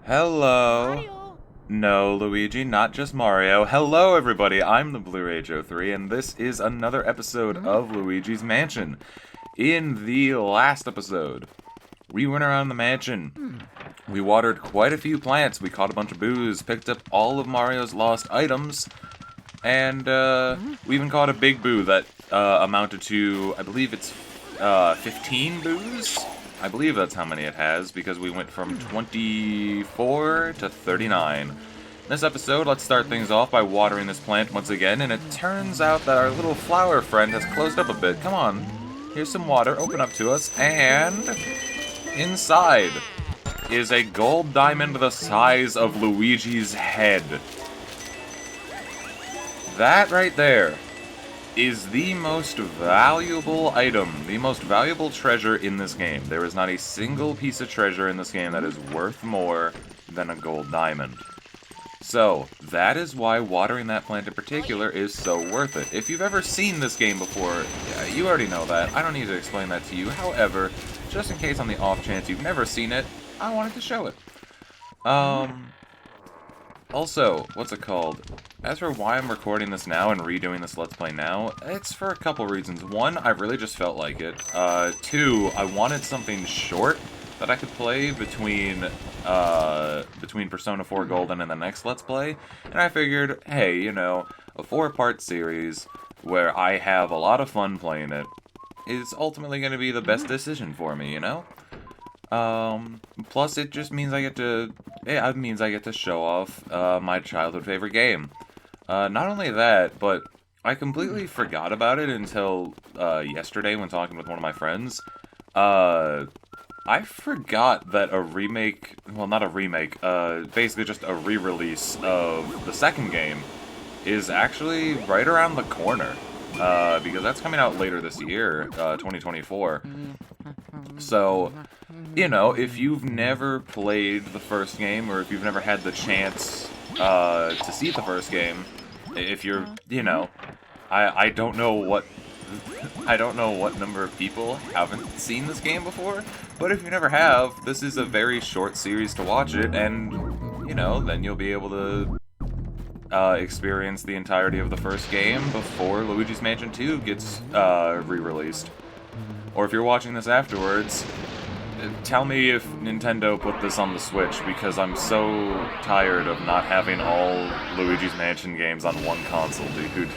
Hello. No, Luigi, not just Mario. Hello, everybody. I'm the Blue Age 03, and this is another episode of Luigi's Mansion. In the last episode, we went around the mansion. We watered quite a few plants. We caught a bunch of boos, picked up all of Mario's lost items, and we even caught a big boo that amounted to, I believe it's 15 boos? I believe that's how many it has, because we went from 24 to 39. In this episode, let's start things off by watering this plant once again, and it turns out that our little flower friend has closed up a bit. Come on, here's some water, open up to us, and inside is a gold diamond the size of Luigi's head. That right there is the most valuable item, the most valuable treasure in this game. There is not a single piece of treasure in this game that is worth more than a gold diamond. So, that is why watering that plant in particular is so worth it. If you've ever seen this game before, you already know that. I don't need to explain that to you. However, just in case on the off chance you've never seen it, I wanted to show it. Also, what's it called? As for why I'm recording this now and redoing this Let's Play now, it's for a couple reasons. One, I really just felt like it. Two, I wanted something short that I could play between Persona 4 Golden and the next Let's Play. And I figured, hey, you know, a 4-part series where I have a lot of fun playing it is ultimately going to be the best decision for me, you know? Plus it just means I get to show off my childhood favorite game. Not only that, but I completely forgot about it until yesterday when talking with one of my friends. I forgot that a remake, well, not a remake, basically just a re-release of the second game is actually right around the corner. Because that's coming out later this year, 2024. So, you know, if you've never played the first game, or if you've never had the chance to see the first game, if you're, you know, I don't know what number of people haven't seen this game before, but if you never have, this is a very short series to watch it, and, you know, then you'll be able to experience the entirety of the first game before Luigi's Mansion 2 gets re-released. Or if you're watching this afterwards, tell me if Nintendo put this on the Switch, because I'm so tired of not having all Luigi's Mansion games on one console, dude.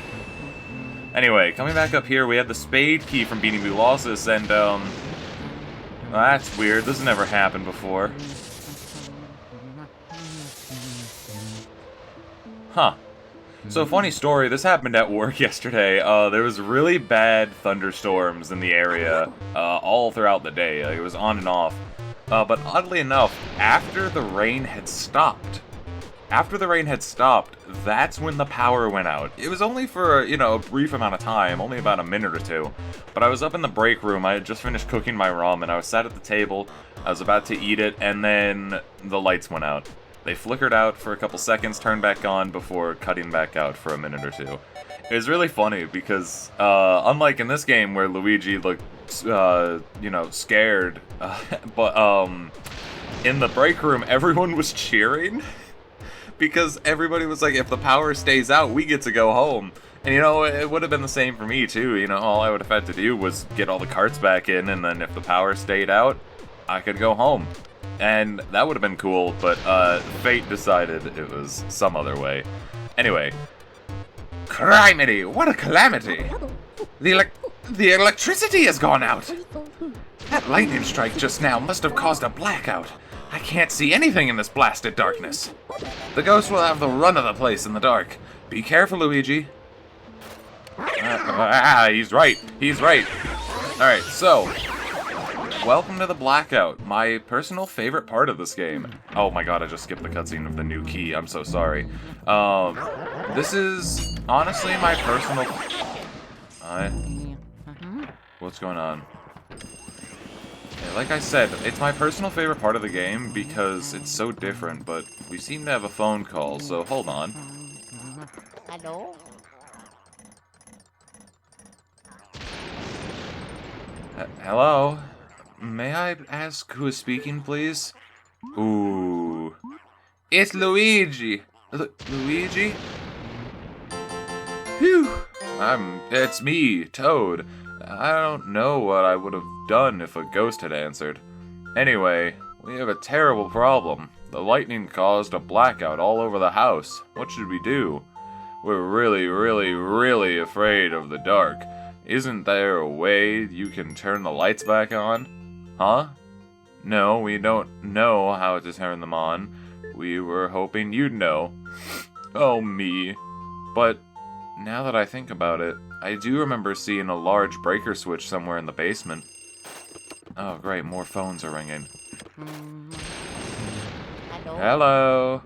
Anyway, coming back up here, we had the spade key from beating Bulossus, and, that's weird. This has never happened before. Huh. So, funny story, this happened at work yesterday. There was really bad thunderstorms in the area, all throughout the day. It was on and off. But oddly enough, after the rain had stopped, that's when the power went out. It was only for, you know, a brief amount of time, only about a minute or two. But I was up in the break room, I had just finished cooking my ramen, I was sat at the table, I was about to eat it, and then the lights went out. They flickered out for a couple seconds, turned back on before cutting back out for a minute or two. It was really funny because, unlike in this game where Luigi looked, you know, scared, but, in the break room, everyone was cheering because everybody was like, if the power stays out, we get to go home. And, you know, it would have been the same for me, too. You know, all I would have had to do was get all the carts back in, and then if the power stayed out, I could go home. And that would have been cool, but fate decided it was some other way. Anyway. Criminy! What a calamity! The electricity has gone out! That lightning strike just now must have caused a blackout. I can't see anything in this blasted darkness. The ghost will have the run of the place in the dark. Be careful, Luigi. He's right. He's right. Alright, so... welcome to the blackout, my personal favorite part of this game. Oh my god, I just skipped the cutscene of the new key, I'm so sorry. This is honestly my personal... What's going on? Yeah, like I said, it's my personal favorite part of the game because it's so different, but we seem to have a phone call, so hold on. Hello? Hello? May I ask who is speaking, please? Ooh. It's Luigi. Luigi? Phew. It's me, Toad. I don't know what I would have done if a ghost had answered. Anyway, we have a terrible problem. The lightning caused a blackout all over the house. What should we do? We're really, really, really afraid of the dark. Isn't there a way you can turn the lights back on? Huh? No, we don't know how to turn them on. We were hoping you'd know. Oh, me. But now that I think about it, I do remember seeing a large breaker switch somewhere in the basement. Oh, great, more phones are ringing. Hello? Hello?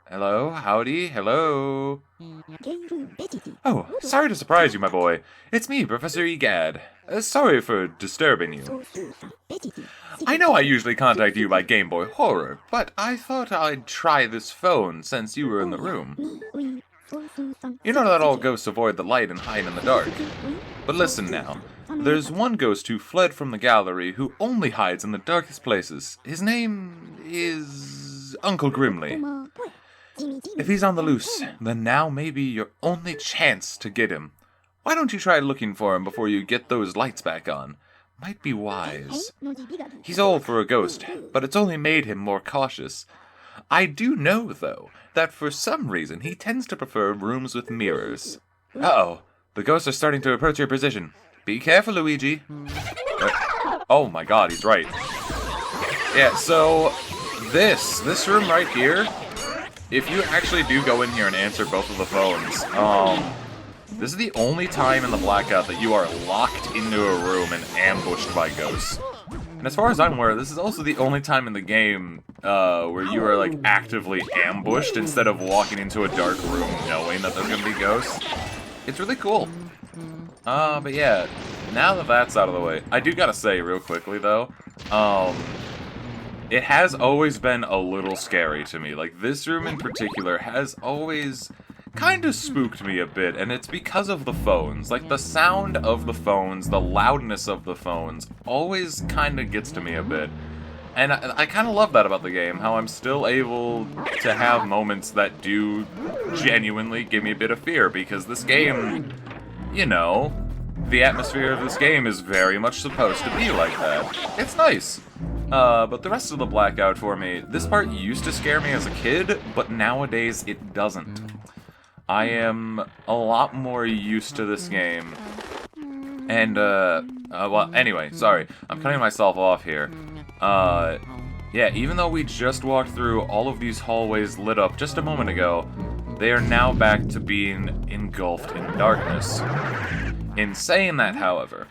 Hello? Howdy? Hello? Oh, sorry to surprise you, my boy. It's me, Professor Egad. Sorry for disturbing you. I know I usually contact you by Game Boy Horror, but I thought I'd try this phone since you were in the room. You know that all ghosts avoid the light and hide in the dark. But listen now. There's one ghost who fled from the gallery who only hides in the darkest places. His name is Uncle Grimly. If he's on the loose, then now may be your only chance to get him. Why don't you try looking for him before you get those lights back on? Might be wise. He's old for a ghost, but it's only made him more cautious. I do know, though, that for some reason he tends to prefer rooms with mirrors. Uh-oh, the ghosts are starting to approach your position. Be careful, Luigi. Oh my god, he's right. Yeah, so this room right here, if you actually do go in here and answer both of the phones, this is the only time in the blackout that you are locked into a room and ambushed by ghosts. And as far as I'm aware, this is also the only time in the game where you are like actively ambushed instead of walking into a dark room knowing that there's gonna be ghosts. It's really cool. But yeah, now that that's out of the way, I do gotta say real quickly though, it has always been a little scary to me. Like, this room in particular has always kind of spooked me a bit, and it's because of the phones. Like, the sound of the phones, the loudness of the phones, always kind of gets to me a bit. And I kind of love that about the game, how I'm still able to have moments that do genuinely give me a bit of fear, because this game, you know, the atmosphere of this game is very much supposed to be like that. It's nice. But the rest of the blackout for me, this part used to scare me as a kid, but nowadays it doesn't. I am a lot more used to this game. And, well, anyway, sorry. I'm cutting myself off here. Yeah, even though we just walked through all of these hallways lit up just a moment ago, they are now back to being engulfed in darkness. In saying that, however,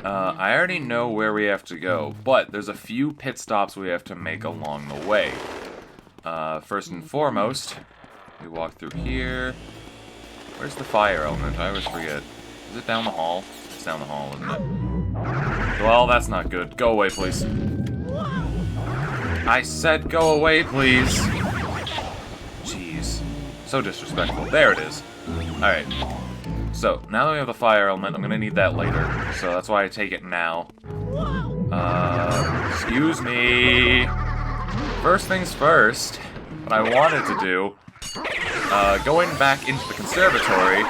I already know where we have to go, but there's a few pit stops we have to make along the way. First and foremost, we walk through here. Where's the fire element? I always forget. Is it down the hall? It's down the hall, isn't it? Well, that's not good. Go away, please. I said go away, please. Jeez. So disrespectful. There it is. Alright. So, now that we have the fire element, I'm gonna need that later. So that's why I take it now. Excuse me. First things first, what I wanted to do, going back into the conservatory,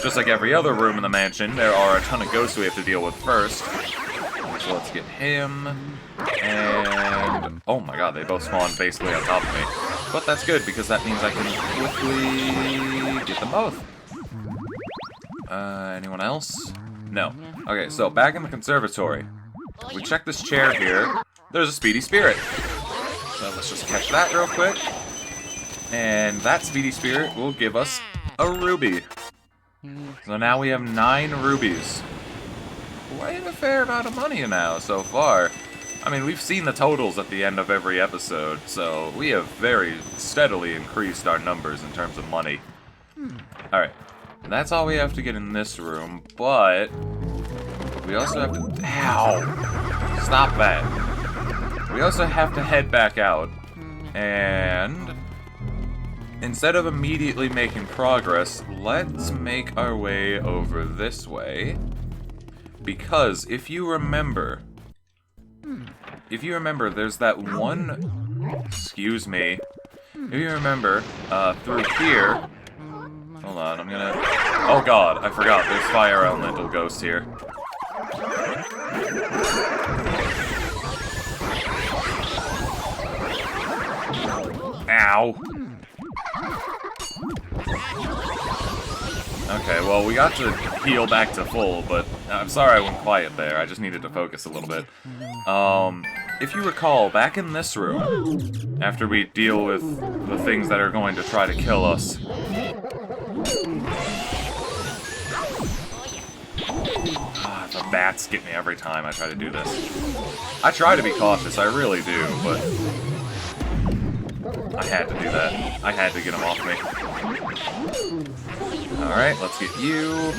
just like every other room in the mansion, there are a ton of ghosts we have to deal with first. So let's get him, and oh my god, they both spawned basically on top of me. But that's good, because that means I can quickly get them both. Anyone else? No. Okay, so back in the conservatory. We check this chair here. There's a speedy spirit. So let's just catch that real quick. And that speedy spirit will give us a ruby. So now we have 9 rubies. Quite a fair amount of money now so far. I mean, we've seen the totals at the end of every episode, so we have very steadily increased our numbers in terms of money. Alright. That's all we have to get in this room, but we also have to... Ow! Stop that. We also have to head back out, and instead of immediately making progress, let's make our way over this way, because if you remember, there's that one Excuse me. If you remember, through here... Hold on, I'm gonna... Oh god, I forgot. There's fire elemental ghosts here. Ow. Okay, well, we got to heal back to full, but I'm sorry I went quiet there. I just needed to focus a little bit. If you recall, back in this room, after we deal with the things that are going to try to kill us... the bats get me every time I try to do this. I try to be cautious, I really do, but... I had to do that. I had to get him off me. Alright, let's get you.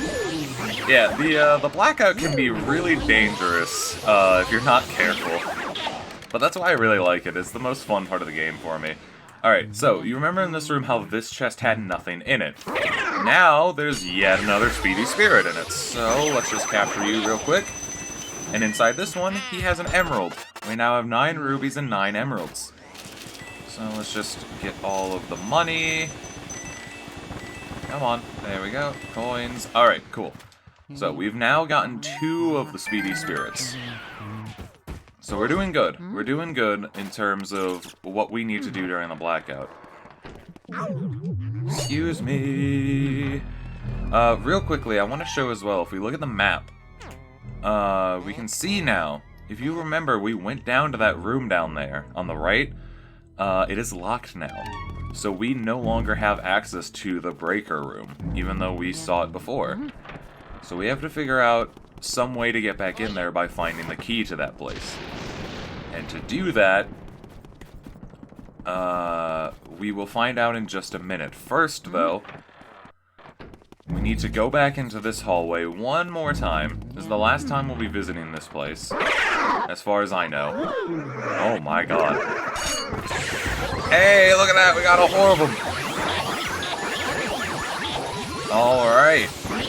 Yeah, the blackout can be really dangerous if you're not careful. But that's why I really like it. It's the most fun part of the game for me. Alright, so you remember in this room how this chest had nothing in it. Now there's yet another speedy spirit in it. So let's just capture you real quick. And inside this one, he has an emerald. We now have 9 rubies and 9 emeralds. So let's just get all of the money. Come on. There we go. Coins. Alright, cool. So we've now gotten 2 of the speedy spirits. So we're doing good. We're doing good in terms of what we need to do during the blackout. Excuse me. Real quickly, I want to show as well, if we look at the map, we can see now, if you remember, we went down to that room down there on the right. It is locked now. So we no longer have access to the breaker room, even though we saw it before. So we have to figure out some way to get back in there by finding the key to that place. And to do that, we will find out in just a minute. First, though, we need to go back into this hallway one more time. This is the last time we'll be visiting this place, as far as I know. Oh my god. Hey, look at that! We got a whore of them! Alright.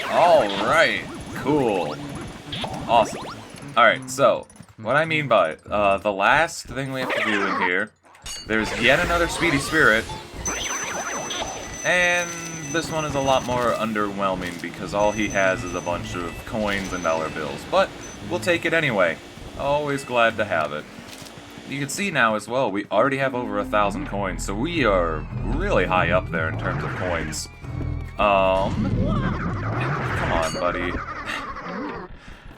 Alright. Cool. Awesome. Alright, so, what I mean by it, the last thing we have to do in here, there's yet another speedy spirit, and this one is a lot more underwhelming because all he has is a bunch of coins and dollar bills, but we'll take it anyway. Always glad to have it. You can see now as well, we already have over 1,000 coins, so we are really high up there in terms of coins. Come on, buddy.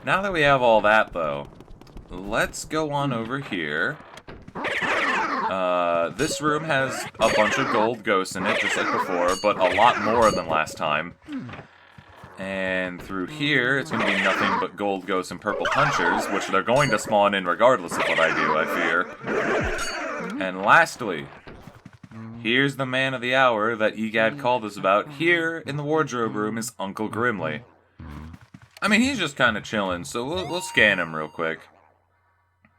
Now that we have all that, though, let's go on over here. This room has a bunch of gold ghosts in it, just like before, but a lot more than last time. And through here, it's going to be nothing but gold ghosts and purple punchers, which they're going to spawn in regardless of what I do, I fear. And lastly, here's the man of the hour that Egad called us about. Here, in the wardrobe room, is Uncle Grimly. I mean, he's just kind of chilling, so we'll scan him real quick.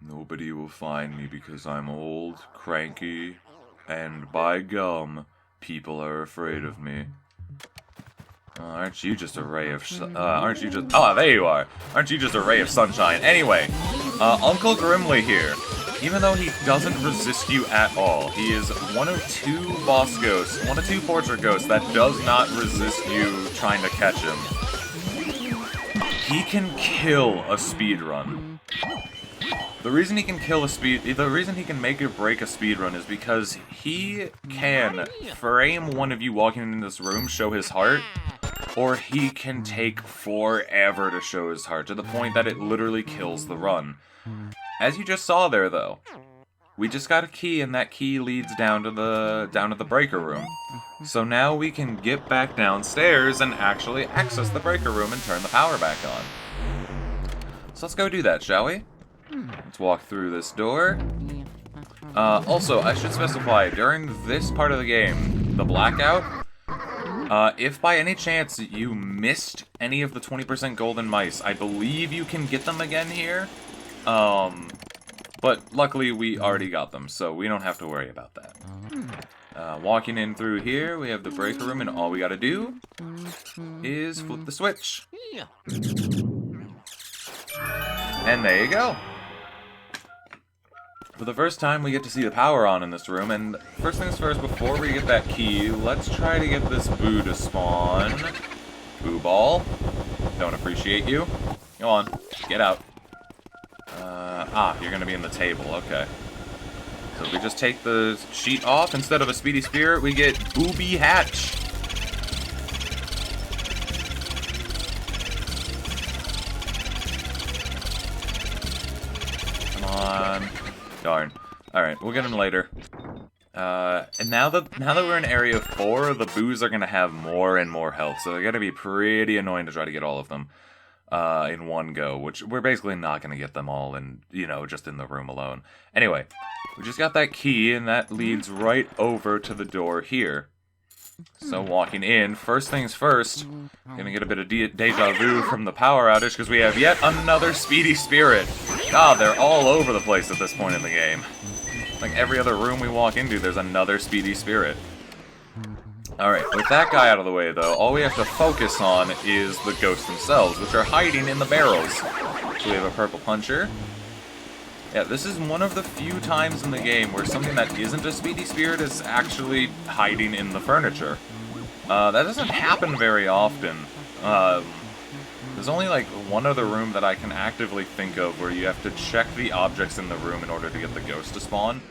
Nobody will find me because I'm old, cranky, and by gum, people are afraid of me. Aren't you just a ray of aren't you just... Oh, there you are! Aren't you just a ray of sunshine? Anyway, Uncle Grimly here. Even though he doesn't resist you at all, he is one of 2 boss ghosts, 1 of 2 portrait ghosts that does not resist you trying to catch him. He can kill a speedrun. The reason he can make or break a speedrun is because he can frame one of you walking into this room, show his heart, or he can take forever to show his heart, to the point that it literally kills the run. As you just saw there, though, we just got a key, and that key leads down to the breaker room. So now we can get back downstairs and actually access the breaker room and turn the power back on. So let's go do that, shall we? Let's walk through this door. Also, I should specify, during this part of the game, the blackout, if by any chance you missed any of the 20% golden mice, I believe you can get them again here. But luckily we already got them, so we don't have to worry about that. Walking in through here, we have the breaker room, and all we gotta do is flip the switch. And there you go. For the first time, we get to see the power on in this room, and first things first, before we get that key, let's try to get this boo to spawn. Boo ball. Don't appreciate you. Go on, get out. You're gonna be in the table, okay. So if we just take the sheet off, instead of a speedy spirit, we get Booby Hatch. Come on. Darn. Alright, we'll get him later. And now that we're in Area 4, the boos are gonna have more and more health, so they're gonna be pretty annoying to try to get all of them in one go, which we're basically not gonna get them all in, just in the room alone. Anyway, we just got that key, and that leads right over to the door here. So walking in, first things first, gonna get a bit of deja vu from the power outage, because we have yet another speedy spirit. God, they're all over the place at this point in the game. Like every other room we walk into, there's another speedy spirit. Alright, with that guy out of the way, though, all we have to focus on is the ghosts themselves, which are hiding in the barrels. So we have a purple puncher. Yeah, this is one of the few times in the game where something that isn't a speedy spirit is actually hiding in the furniture. That doesn't happen very often. There's only like one other room that I can actively think of where you have to check the objects in the room in order to get the ghost to spawn.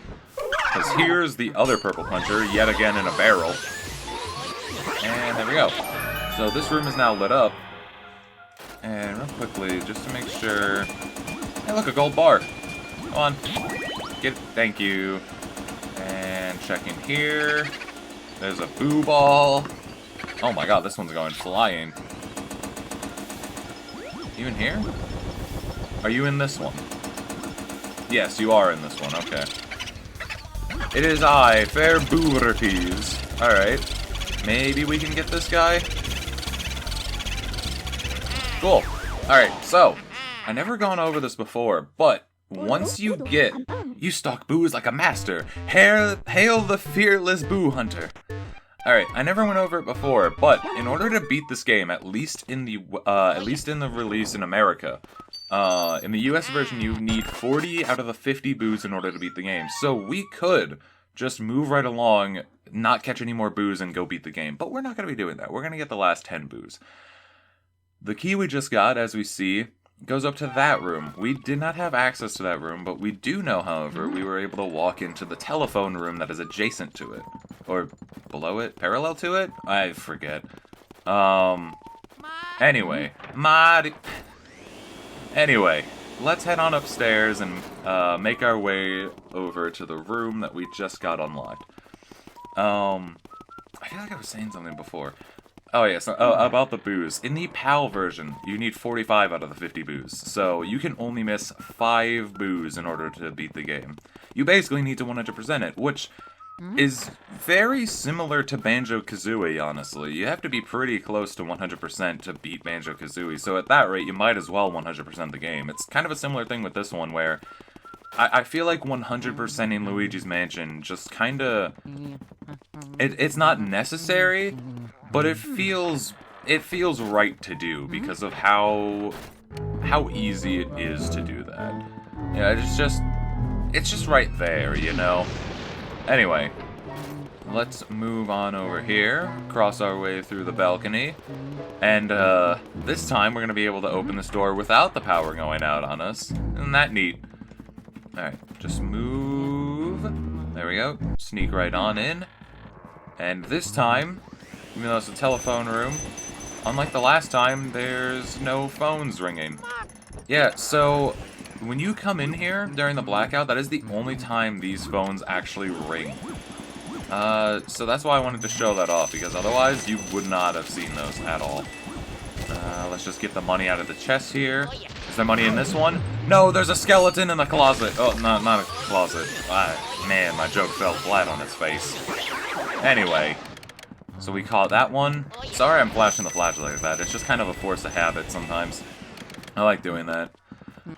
Because here's the other purple puncher, yet again in a barrel. And there we go. So this room is now lit up. And real quickly, just to make sure... Hey, look, a gold bar. Come on. Get it. Thank you. And check in here. There's a boo ball. Oh my god, this one's going flying. You in here? Are you in this one? Yes, you are in this one. Okay. It is I, Fair Boorties. Alright. Maybe we can get this guy? Cool. Alright, so, I never gone over this before, but once you stalk boos like a master. Hail the fearless boo hunter. Alright, I never went over it before, but in order to beat this game, at least in the release in America, in the US version, you need 40 out of the 50 boos in order to beat the game. So we could just move right along, not catch any more boos, and go beat the game. But we're not going to be doing that. We're going to get the last 10 boos. The key we just got, as we see, goes up to that room. We did not have access to that room, but we do know, however, we were able to walk into the telephone room that is adjacent to it. Or below it? Parallel to it? I forget. Anyway. Anyway, let's head on upstairs and make our way over to the room that we just got unlocked. I feel like I was saying something before. Oh, yeah, so about the boos. In the PAL version, you need 45 out of the 50 boos, so you can only miss 5 boos in order to beat the game. You basically need to 100% it, which is very similar to Banjo-Kazooie, honestly. You have to be pretty close to 100% to beat Banjo-Kazooie, so at that rate, you might as well 100% the game. It's kind of a similar thing with this one, where I feel like 100%ing Luigi's Mansion just kinda... It's not necessary, but it feels right to do because of how easy it is to do that. Yeah, it's just right there, you know? Anyway, let's move on over here, cross our way through the balcony, and this time we're gonna be able to open this door without the power going out on us. Isn't that neat? Alright, just move. There we go. Sneak right on in. And this time, even though it's a telephone room, unlike the last time, there's no phones ringing. Yeah, so when you come in here during the blackout, that is the only time these phones actually ring. So that's why I wanted to show that off, because otherwise you would not have seen those at all. Let's just get the money out of the chest here. Is there money in this one? No, there's a skeleton in the closet. Oh, not a closet. Man, my joke fell flat on its face. Anyway, so we caught that one. Sorry I'm flashing the flashlight like that. It's just kind of a force of habit sometimes. I like doing that.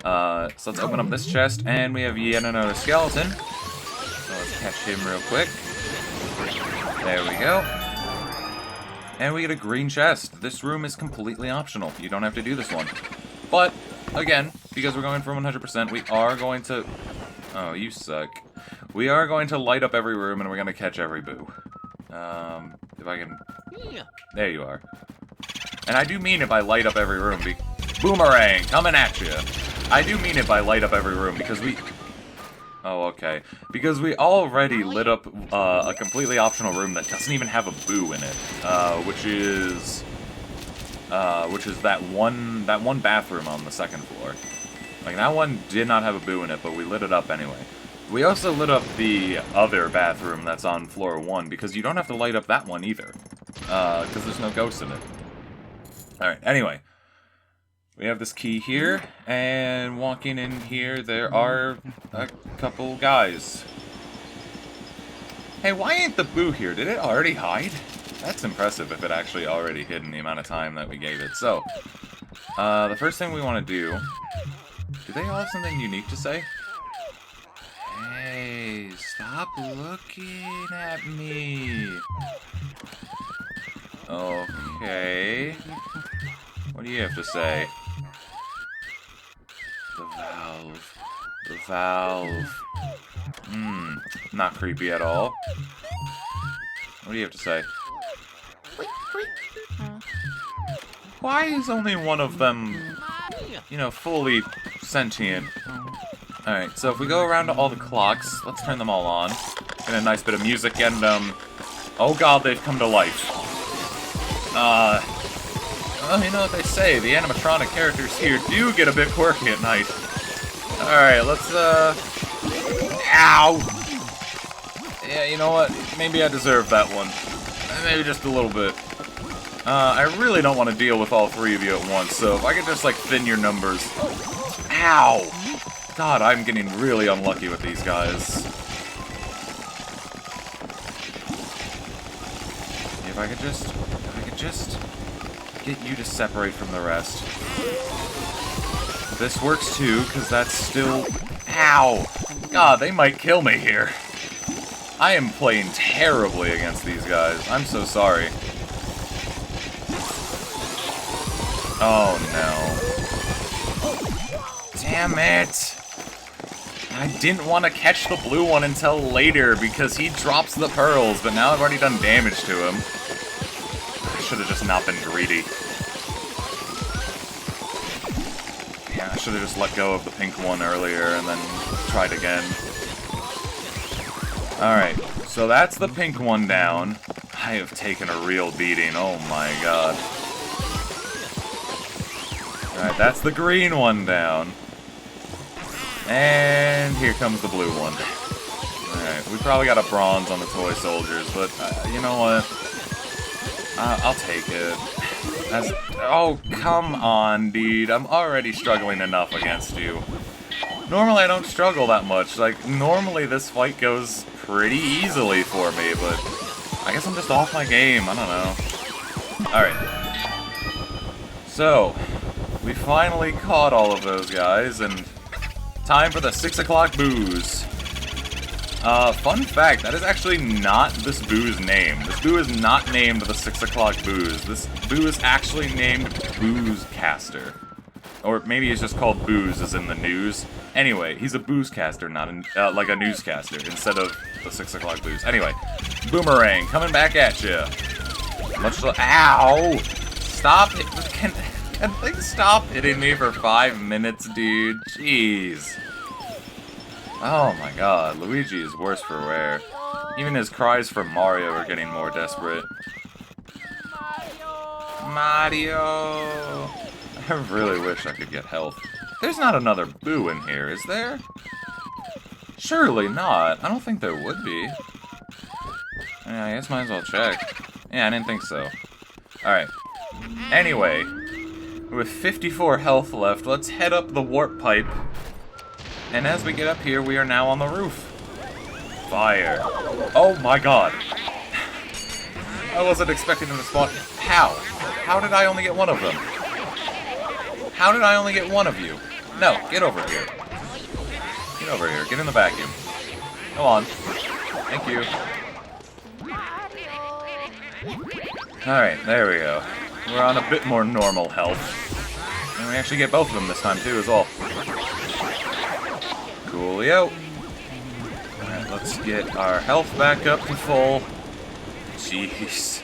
So let's open up this chest, and we have yet another skeleton. So let's catch him real quick. There we go. And we get a green chest. This room is completely optional. You don't have to do this one. But, again, because we're going for 100%, we are going to Oh, you suck. We are going to light up every room, and we're going to catch every boo. If I can... There you are. And I do mean if I light up every room, Boomerang, coming at you. I do mean if I light up every room, because we... Oh, okay. Because we already lit up a completely optional room that doesn't even have a boo in it, which is that one bathroom on the second floor. Like, that one did not have a boo in it, but we lit it up anyway. We also lit up the other bathroom that's on floor 1, because you don't have to light up that one either, because there's no ghost in it. Alright, anyway. We have this key here, and walking in here, there are a couple guys. Hey, why ain't the boo here? Did it already hide? That's impressive if it actually already hid in the amount of time that we gave it. So, the first thing we want to do... Do they all have something unique to say? Hey, stop looking at me. Okay. What do you have to say? The valve. The valve. Not creepy at all. What do you have to say? Why is only one of them, you know, fully sentient? Alright, so if we go around to all the clocks, let's turn them all on. Get a nice bit of music and, oh god, they've come to life. Well, you know what they say, the animatronic characters here do get a bit quirky at night. Alright, let's, Ow! Yeah, you know what? Maybe I deserve that one. Maybe just a little bit. I really don't want to deal with all three of you at once, so if I could just, like, thin your numbers. Ow! God, I'm getting really unlucky with these guys. If I could just get you to separate from the rest. This works too, because that's still... Ow! God, they might kill me here. I am playing terribly against these guys. I'm so sorry. Oh no. Damn it! I didn't want to catch the blue one until later because he drops the pearls, but now I've already done damage to him. I should have just not been greedy. Yeah, I should have just let go of the pink one earlier and then tried again. Alright, so that's the pink one down. I have taken a real beating, oh my god. Alright, that's the green one down. And here comes the blue one. Alright, we probably got a bronze on the toy soldiers, but you know what? I'll take it. Oh, come on, dude. I'm already struggling enough against you. Normally I don't struggle that much. Like, normally this fight goes pretty easily for me, but I guess I'm just off my game. I don't know. Alright. So, we finally caught all of those guys, and time for the 6 o'clock booze. Fun fact, that is actually not this boo's name. This boo is not named the 6 o'clock booze. This boo is actually named Boozecaster. Or maybe it's just called Booze as in the news. Anyway, he's a boozecaster, not like a newscaster, instead of the 6 o'clock booze. Anyway, Boomerang, coming back at you. Ow! Stop it. Can they stop hitting me for 5 minutes, dude? Jeez. Oh my god, Luigi is worse for wear. Even his cries for Mario are getting more desperate. Mario! I really wish I could get health. There's not another boo in here, is there? Surely not. I don't think there would be. Yeah, I guess might as well check. Yeah, I didn't think so. Alright. Anyway, with 54 health left, let's head up the warp pipe. And as we get up here, we are now on the roof. Fire. Oh my god. I wasn't expecting them to spawn. How? How did I only get one of them? How did I only get one of you? No, get over here. Get over here. Get in the vacuum. Go on. Thank you. Alright, there we go. We're on a bit more normal health. And we actually get both of them this time, too, as well. Coolio. Let's get our health back up to full. Jeez.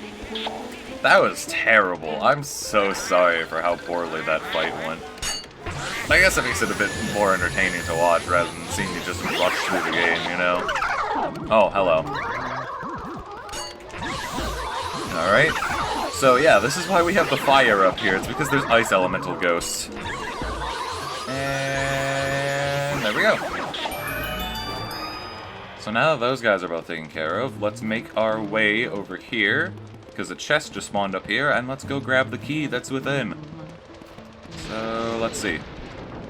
That was terrible. I'm so sorry for how poorly that fight went. I guess it makes it a bit more entertaining to watch rather than seeing you just rush through the game, you know? Oh, hello. Alright. So yeah, this is why we have the fire up here. It's because there's ice elemental ghosts. And there we go. So now that those guys are both taken care of, let's make our way over here, because a chest just spawned up here, and let's go grab the key that's within. So, let's see.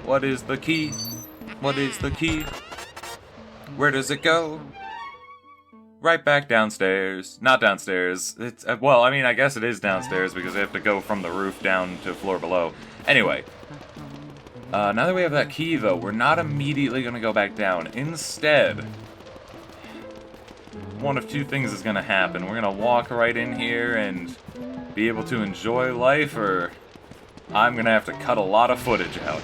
What is the key? What is the key? Where does it go? Right back downstairs. Not downstairs. It's, well, I mean, I guess it is downstairs, because they have to go from the roof down to floor below. Anyway. Now that we have that key, though, we're not immediately going to go back down. Instead, one of two things is going to happen. We're going to walk right in here and be able to enjoy life, or I'm going to have to cut a lot of footage out.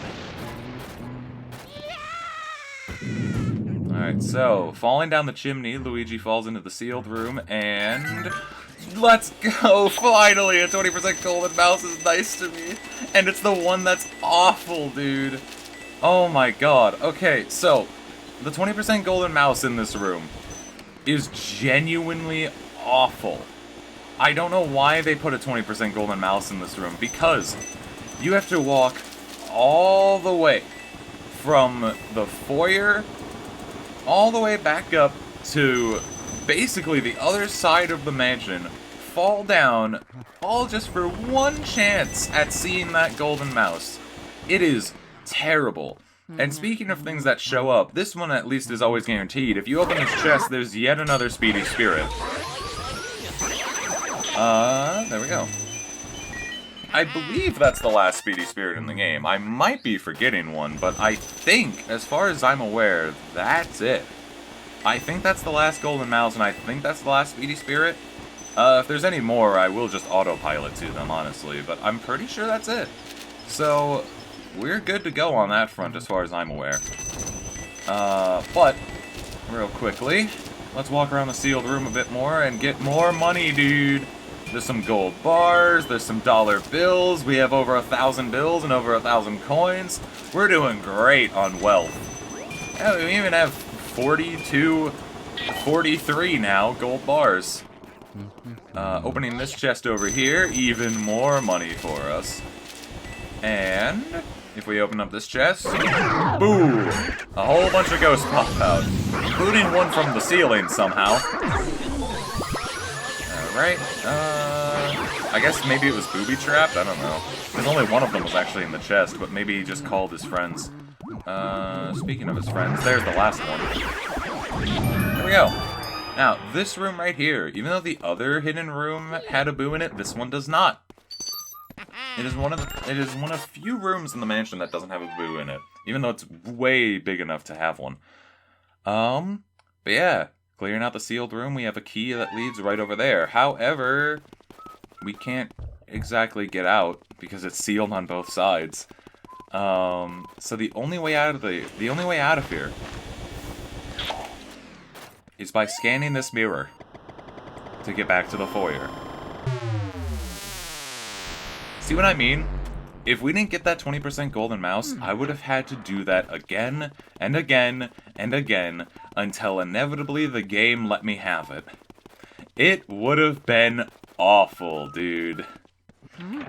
Alright, so, falling down the chimney, Luigi falls into the sealed room, and let's go! Finally! A 20% golden mouse is nice to me. And it's the one that's awful, dude. Oh my god. Okay, so, the 20% golden mouse in this room is genuinely awful. I don't know why they put a 20% golden mouse in this room, because you have to walk all the way from the foyer all the way back up to basically the other side of the mansion, fall down, all just for one chance at seeing that golden mouse. It is terrible. And speaking of things that show up, this one at least is always guaranteed. If you open this chest, there's yet another speedy spirit. There we go. I believe that's the last speedy spirit in the game. I might be forgetting one, but I think, as far as I'm aware, that's it. I think that's the last golden mouse, and I think that's the last speedy spirit. If there's any more, I will just autopilot to them, honestly, but I'm pretty sure that's it. So, we're good to go on that front, as far as I'm aware. But, real quickly, let's walk around the sealed room a bit more and get more money, dude. There's some gold bars, there's some dollar bills, we have over 1,000 bills and over 1,000 coins. We're doing great on wealth. Yeah, we even have 42, 43 now gold bars. Opening this chest over here, even more money for us. And if we open up this chest, boom! A whole bunch of ghosts pop out, including one from the ceiling somehow. Alright, I guess maybe it was booby-trapped? I don't know. Because only one of them was actually in the chest, but maybe he just called his friends. Speaking of his friends, there's the last one. There we go. Now, this room right here, even though the other hidden room had a boo in it, this one does not. It is one of few rooms in the mansion that doesn't have a boo in it, even though it's way big enough to have one. But yeah. Clearing out the sealed room, we have a key that leads right over there. However, we can't exactly get out because it's sealed on both sides. So the only way out of here is by scanning this mirror to get back to the foyer. See what I mean? If we didn't get that 20% golden mouse, I would have had to do that again and again and again until inevitably the game let me have it. It would have been awful, dude.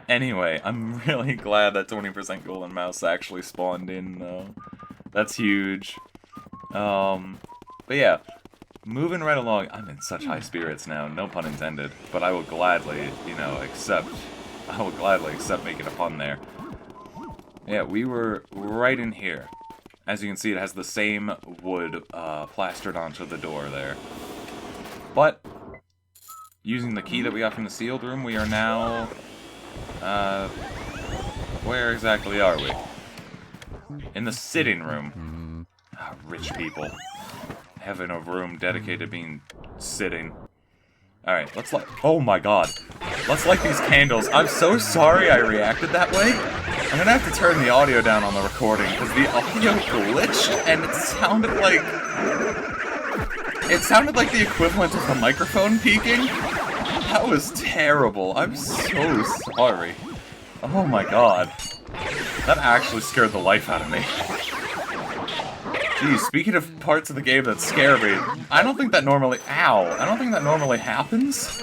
Anyway, I'm really glad that 20% golden mouse actually spawned in, though. That's huge. But yeah, moving right along. I'm in such high spirits now, no pun intended. But I will gladly, accept making a pun there. Yeah, we were right in here. As you can see, it has the same wood plastered onto the door there. But, using the key that we got from the sealed room, we are now... where exactly are we? In the sitting room. Ah, rich people. Having a room dedicated to being sitting. Alright, let's light... Oh my god. Let's light these candles. I'm so sorry I reacted that way. I'm gonna have to turn the audio down on the recording, because the audio glitched, and it sounded like... It sounded like the equivalent of the microphone peaking. That was terrible. I'm so sorry. Oh my god. That actually scared the life out of me. Geez, speaking of parts of the game that scare me, I don't think that normally... Ow! I don't think that normally happens.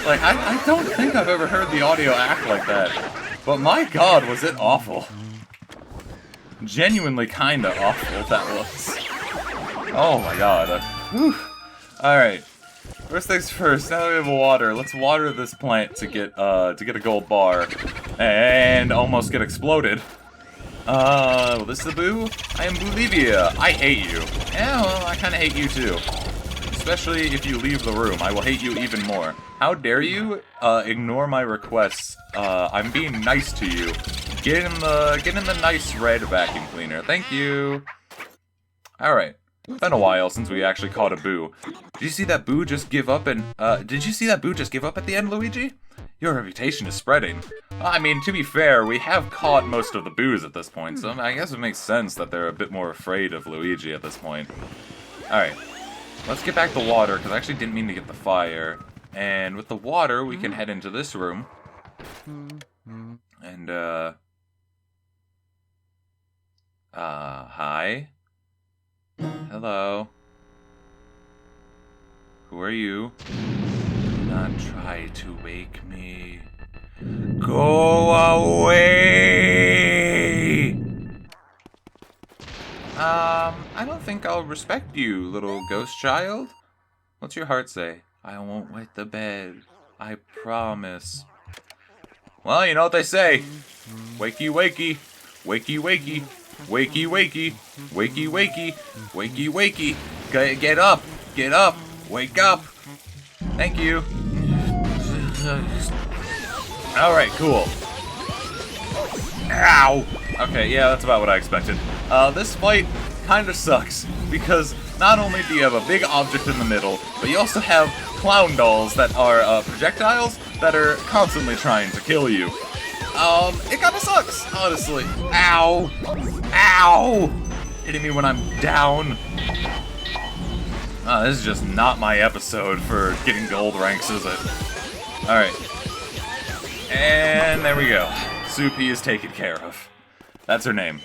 Like, I don't think I've ever heard the audio act like that. But my god, was it awful. Genuinely kinda awful, that was. Oh my god. Whew. Alright. First things first, now that we have water, let's water this plant to get a gold bar. And almost get exploded. This is a boo? I am Bolivia. I hate you. Yeah, well, I kinda hate you too. Especially if you leave the room. I will hate you even more. How dare you, ignore my requests. I'm being nice to you. Get in the nice red vacuum cleaner. Thank you. Alright. It's been a while since we actually caught a boo. Did you see that boo just give up and, did you see that boo just give up at the end, Luigi? Your reputation is spreading. I mean, to be fair, we have caught most of the boos at this point, so I guess it makes sense that they're a bit more afraid of Luigi at this point. Alright, let's get back the water, because I actually didn't mean to get the fire. And with the water, we can head into this room. And, hi? Hello? Who are you? Do not try to wake me. Go away! I don't think I'll respect you, little ghost child. What's your heart say? I won't wet the bed. I promise. Well, you know what they say. Wakey, wakey. Wakey, wakey. Wakey, wakey. Wakey, wakey. Wakey, wakey. Get up. Get up. Wake up. Thank you. Alright, cool. Ow! Okay, yeah, that's about what I expected. This fight kinda sucks, because not only do you have a big object in the middle, but you also have clown dolls that are, projectiles that are constantly trying to kill you. It kinda sucks, honestly. Ow! Ow! Hitting me when I'm down. This is just not my episode for getting gold ranks, is it? Alright. And there we go. Soupy is taken care of. That's her name.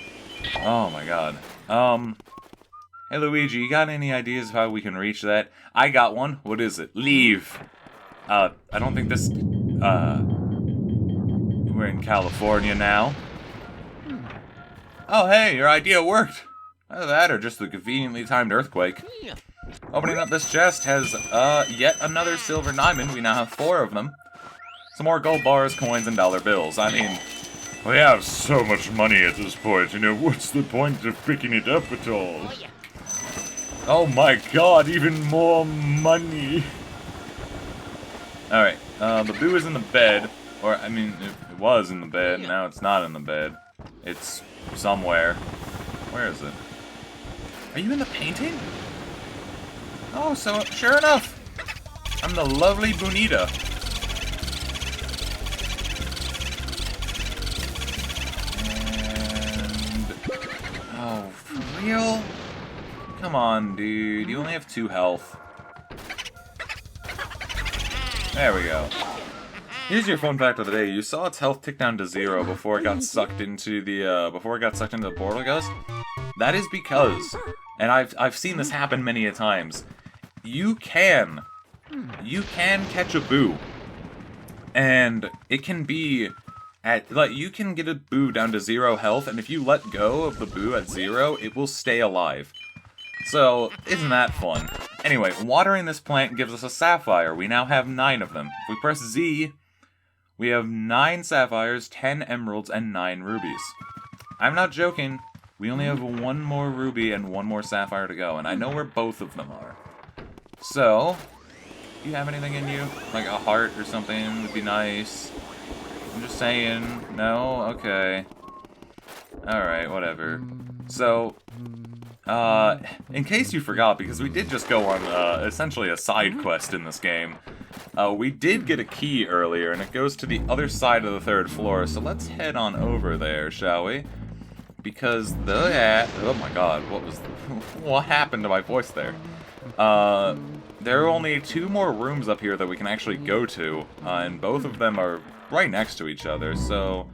Oh my god. Hey Luigi, you got any ideas of how we can reach that? I got one. What is it? Leave. I don't think this... We're in California now. Oh hey, your idea worked. Either that or just the conveniently timed earthquake. Opening up this chest has, yet another silver diamond. We now have 4 of them. Some more gold bars, coins, and dollar bills. I mean, we have so much money at this point, you know, what's the point of picking it up at all? Oh my god, even more money! Alright, the boo is in the bed. Or, I mean, it was in the bed, now it's not in the bed. It's somewhere. Where is it? Are you in the painting? Oh, so, sure enough! I'm the lovely Bonita. And... oh, for real? Come on, dude. You only have 2 health. There we go. Here's your fun fact of the day. You saw its health tick down to 0 before it got sucked into the, portal ghost? That is because, and I've seen this happen many a times, you can catch a boo, and it can be at, like, you can get a boo down to 0 health, and if you let go of the boo at 0, it will stay alive. So, isn't that fun? Anyway, watering this plant gives us a sapphire. We now have 9 of them. If we press Z, we have 9 sapphires, 10 emeralds, and 9 rubies. I'm not joking. We only have 1 more ruby and 1 more sapphire to go, and I know where both of them are. So, do you have anything in you? Like a heart or something would be nice. I'm just saying. No? Okay. Alright, whatever. So, in case you forgot, because we did just go on, essentially a side quest in this game, we did get a key earlier, and it goes to the other side of the 3rd floor, so let's head on over there, shall we? Because oh my god, what happened to my voice there? There are only 2 more rooms up here that we can actually go to, and both of them are right next to each other, so...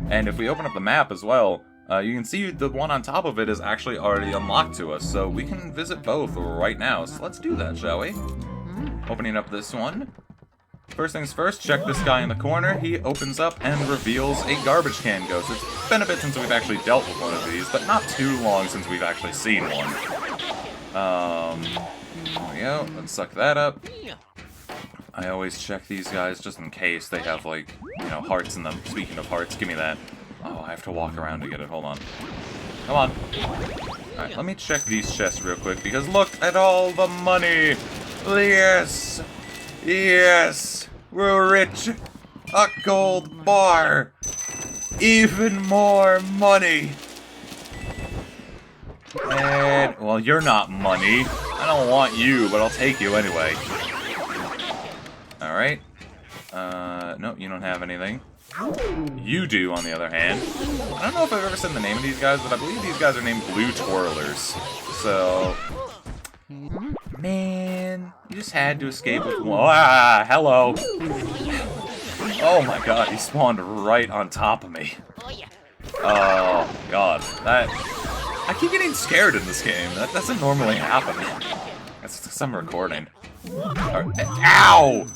And if we open up the map as well, you can see the one on top of it is actually already unlocked to us, so we can visit both right now. So let's do that, shall we? Opening up this one. First things first, check this guy in the corner. He opens up and reveals a garbage can ghost. It's been a bit since we've actually dealt with one of these, but not too long since we've actually seen one. There we go. Let's suck that up. I always check these guys just in case they have, like, you know, hearts in them. Speaking of hearts, give me that. Oh, I have to walk around to get it. Hold on. Come on. Alright, let me check these chests real quick, because look at all the money! Yes! Yes! We're rich! A gold bar! Even more money! And, well, you're not money. I don't want you, but I'll take you anyway. Alright. No, you don't have anything. You do, on the other hand. I don't know if I've ever said the name of these guys, but I believe these guys are named Blue Twirlers. So... Man, you just had to escape with one. Ah, hello! Oh my god, he spawned right on top of me. Oh, god. That... I keep getting scared in this game. That doesn't normally happen. That's because I'm recording. Ow!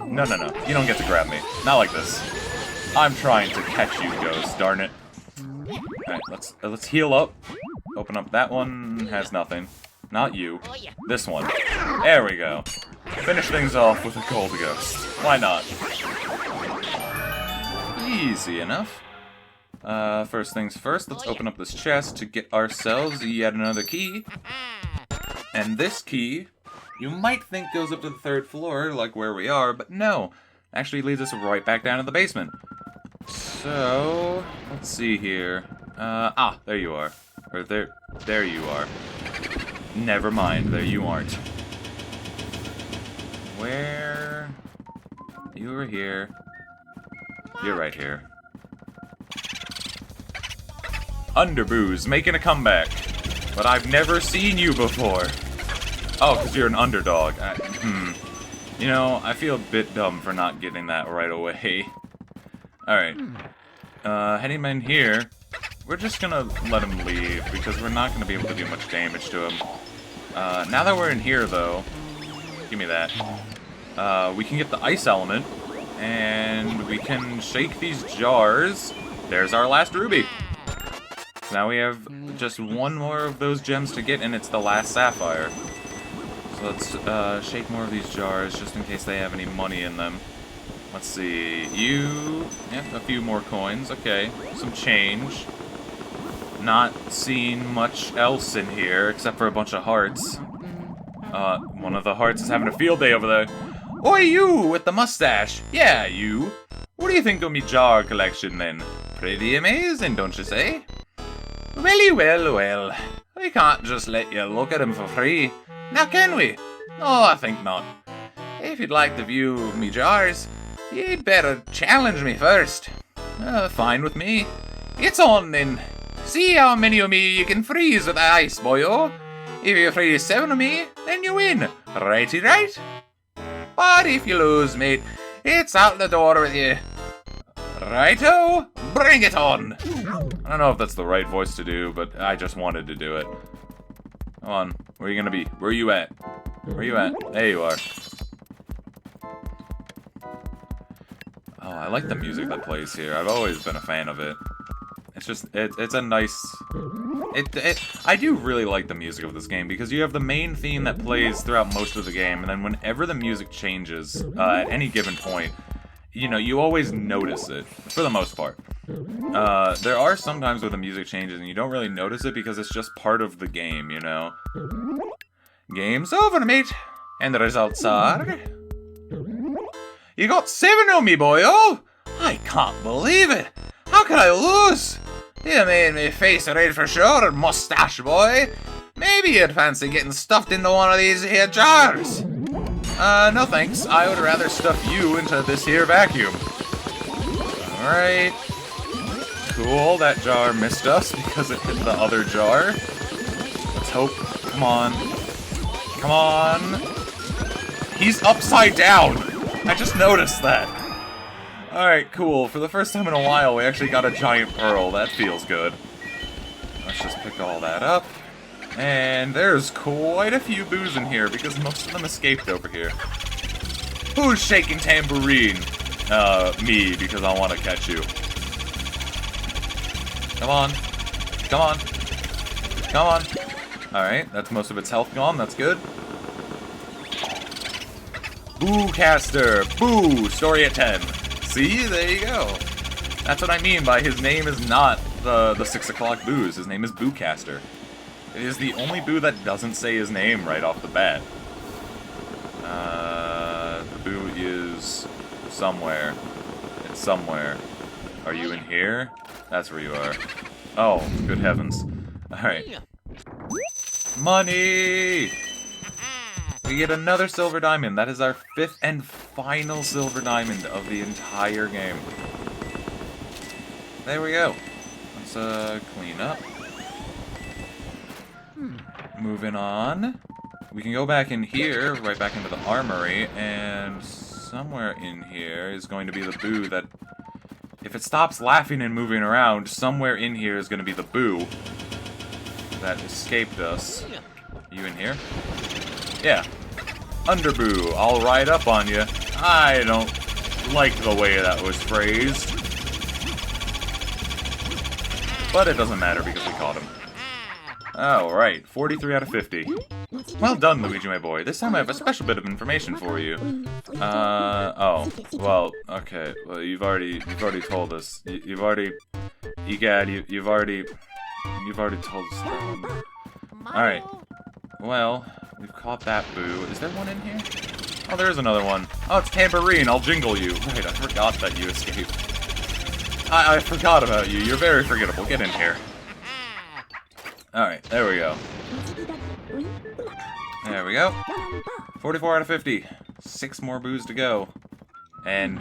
No, no, no. You don't get to grab me. Not like this. I'm trying to catch you, ghost, darn it. Alright, let's heal up. Open up that one. Has nothing. Not you. This one. There we go. Finish things off with a gold ghost. Why not? Easy enough. First things first, let's open up this chest to get ourselves yet another key. And this key, you might think goes up to the 3rd floor, like where we are, but no. Actually leads us right back down to the basement. So, let's see here. There you are. Or there you are. Never mind, there you aren't. Where? You were here. You're right here. Underbooze making a comeback. But I've never seen you before. Oh, because you're an underdog. You know, I feel a bit dumb for not getting that right away. Alright. Heading in here, we're just gonna let him leave, because we're not gonna be able to do much damage to him. Now that we're in here, though, give me that. We can get the ice element, and we can shake these jars. There's our last ruby. Now we have just one more of those gems to get, and it's the last sapphire. So let's shake more of these jars, just in case they have any money in them. Let's see, yeah, a few more coins, okay. Some change. Not seeing much else in here, except for a bunch of hearts. One of the hearts is having a field day over there. Oi, you with the mustache! Yeah, you! What do you think of me jar collection, then? Pretty amazing, don't you say? Welly, well, well. We can't just let you look at them for free. Now can we? Oh, I think not. If you'd like the view of me jars, you'd better challenge me first. Fine with me. It's on, then. See how many of me you can freeze with ice, boyo. If you freeze 7 of me, then you win. Righty right? But if you lose, mate, it's out the door with you. Righto? Bring it on! I don't know if that's the right voice to do, but I just wanted to do it. Come on. Where are you gonna be? Where are you at? Where are you at? There you are. Oh, I like the music that plays here. I've always been a fan of it. It's just, it's a nice... I do really like the music of this game, because you have the main theme that plays throughout most of the game, and then whenever the music changes, at any given point, you know, you always notice it, for the most part. There are some times where the music changes and you don't really notice it because it's just part of the game, you know? Game's over, mate. And the results are... You got 7 on me, boyo! I can't believe it! How could I lose? You made me face red for sure, mustache boy. Maybe you'd fancy getting stuffed into one of these here jars. No thanks. I would rather stuff you into this here vacuum. Alright. Cool, that jar missed us because it hit the other jar. Let's Let's hope. Come on. Come on. He's upside down. I just noticed that. Alright, cool. For the first time in a while, we actually got a giant pearl. That feels good. Let's just pick all that up. And there's quite a few boos in here, because most of them escaped over here. Who's shaking tambourine? Me, because I want to catch you. Come on. Come on. Come on. Alright, that's most of its health gone. That's good. Boo caster. Boo. Story at 10. See? There you go. That's what I mean by his name is not the 6 o'clock boos. His name is Boo Caster. It is the only boo that doesn't say his name right off the bat. The boo is somewhere. It's somewhere. Are you in here? That's where you are. Oh, good heavens. Alright. Money! We get another silver diamond. That is our 5th and final silver diamond of the entire game. There we go. Let's clean up. Moving on. We can go back in here, right back into the armory, and somewhere in here is going to be the boo that... If it stops laughing and moving around, somewhere in here is going to be the boo that escaped us. You in here? Yeah. Underboo, I'll ride up on you. I don't like the way that was phrased. But it doesn't matter because we caught him. Alright, 43 out of 50. Well done, Luigi, my boy. This time I have a special bit of information for you. Oh. Well, okay. Well, you've already told us. You've already told us that one. Alright. Well, we've caught that boo. Is there one in here? Oh, there is another one. Oh, it's Tambourine. I'll jingle you. Right, I forgot that you escaped. I forgot about you. You're very forgettable. Get in here. Alright, there we go. There we go. 44 out of 50. 6 more boos to go. And,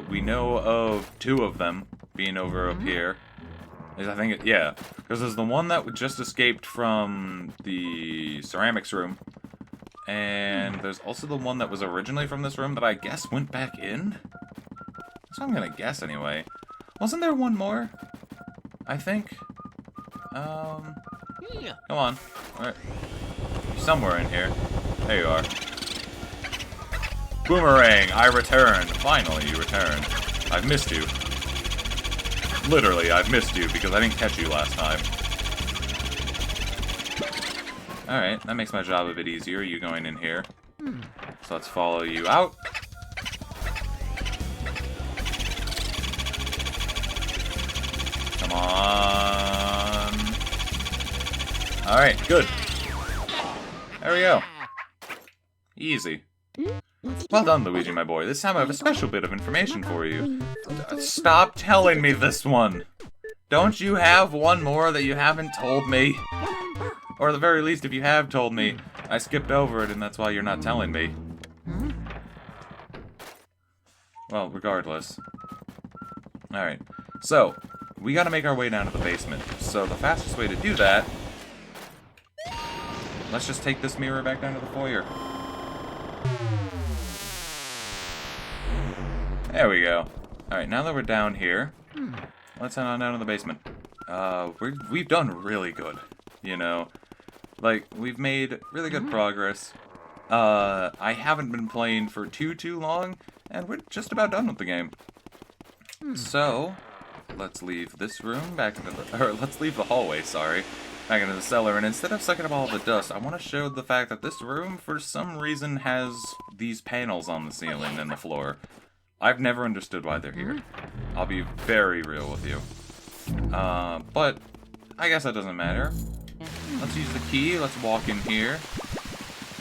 we know of 2 of them being over up here. I think, yeah. Because there's the one that just escaped from the ceramics room. And there's also the one that was originally from this room that I guess went back in? That's what I'm gonna guess anyway. Wasn't there one more? I think. Come on. Alright. Somewhere in here. There you are. Boomerang, I returned. Finally, you returned. I've missed you. Literally, I've missed you because I didn't catch you last time. Alright, that makes my job a bit easier, you going in here. So let's follow you out. Come on. Alright, good. There we go. Easy. Well done, Luigi, my boy. This time I have a special bit of information for you. Stop telling me this one! Don't you have one more that you haven't told me? Or at the very least, if you have told me, I skipped over it and that's why you're not telling me. Well, regardless. Alright, so, we gotta make our way down to the basement. So the fastest way to do that... Let's just take this mirror back down to the foyer. There we go. Alright, now that we're down here, let's head on down to the basement. We've done really good, you know. Like, we've made really good progress. I haven't been playing for too long, and we're just about done with the game. So, let's leave this room back into the... Or, let's leave the hallway, sorry. Back into the cellar, and instead of sucking up all the dust, I want to show the fact that this room, for some reason, has these panels on the ceiling and the floor. I've never understood why they're here. I'll be very real with you. But I guess that doesn't matter. Let's use the key, let's walk in here.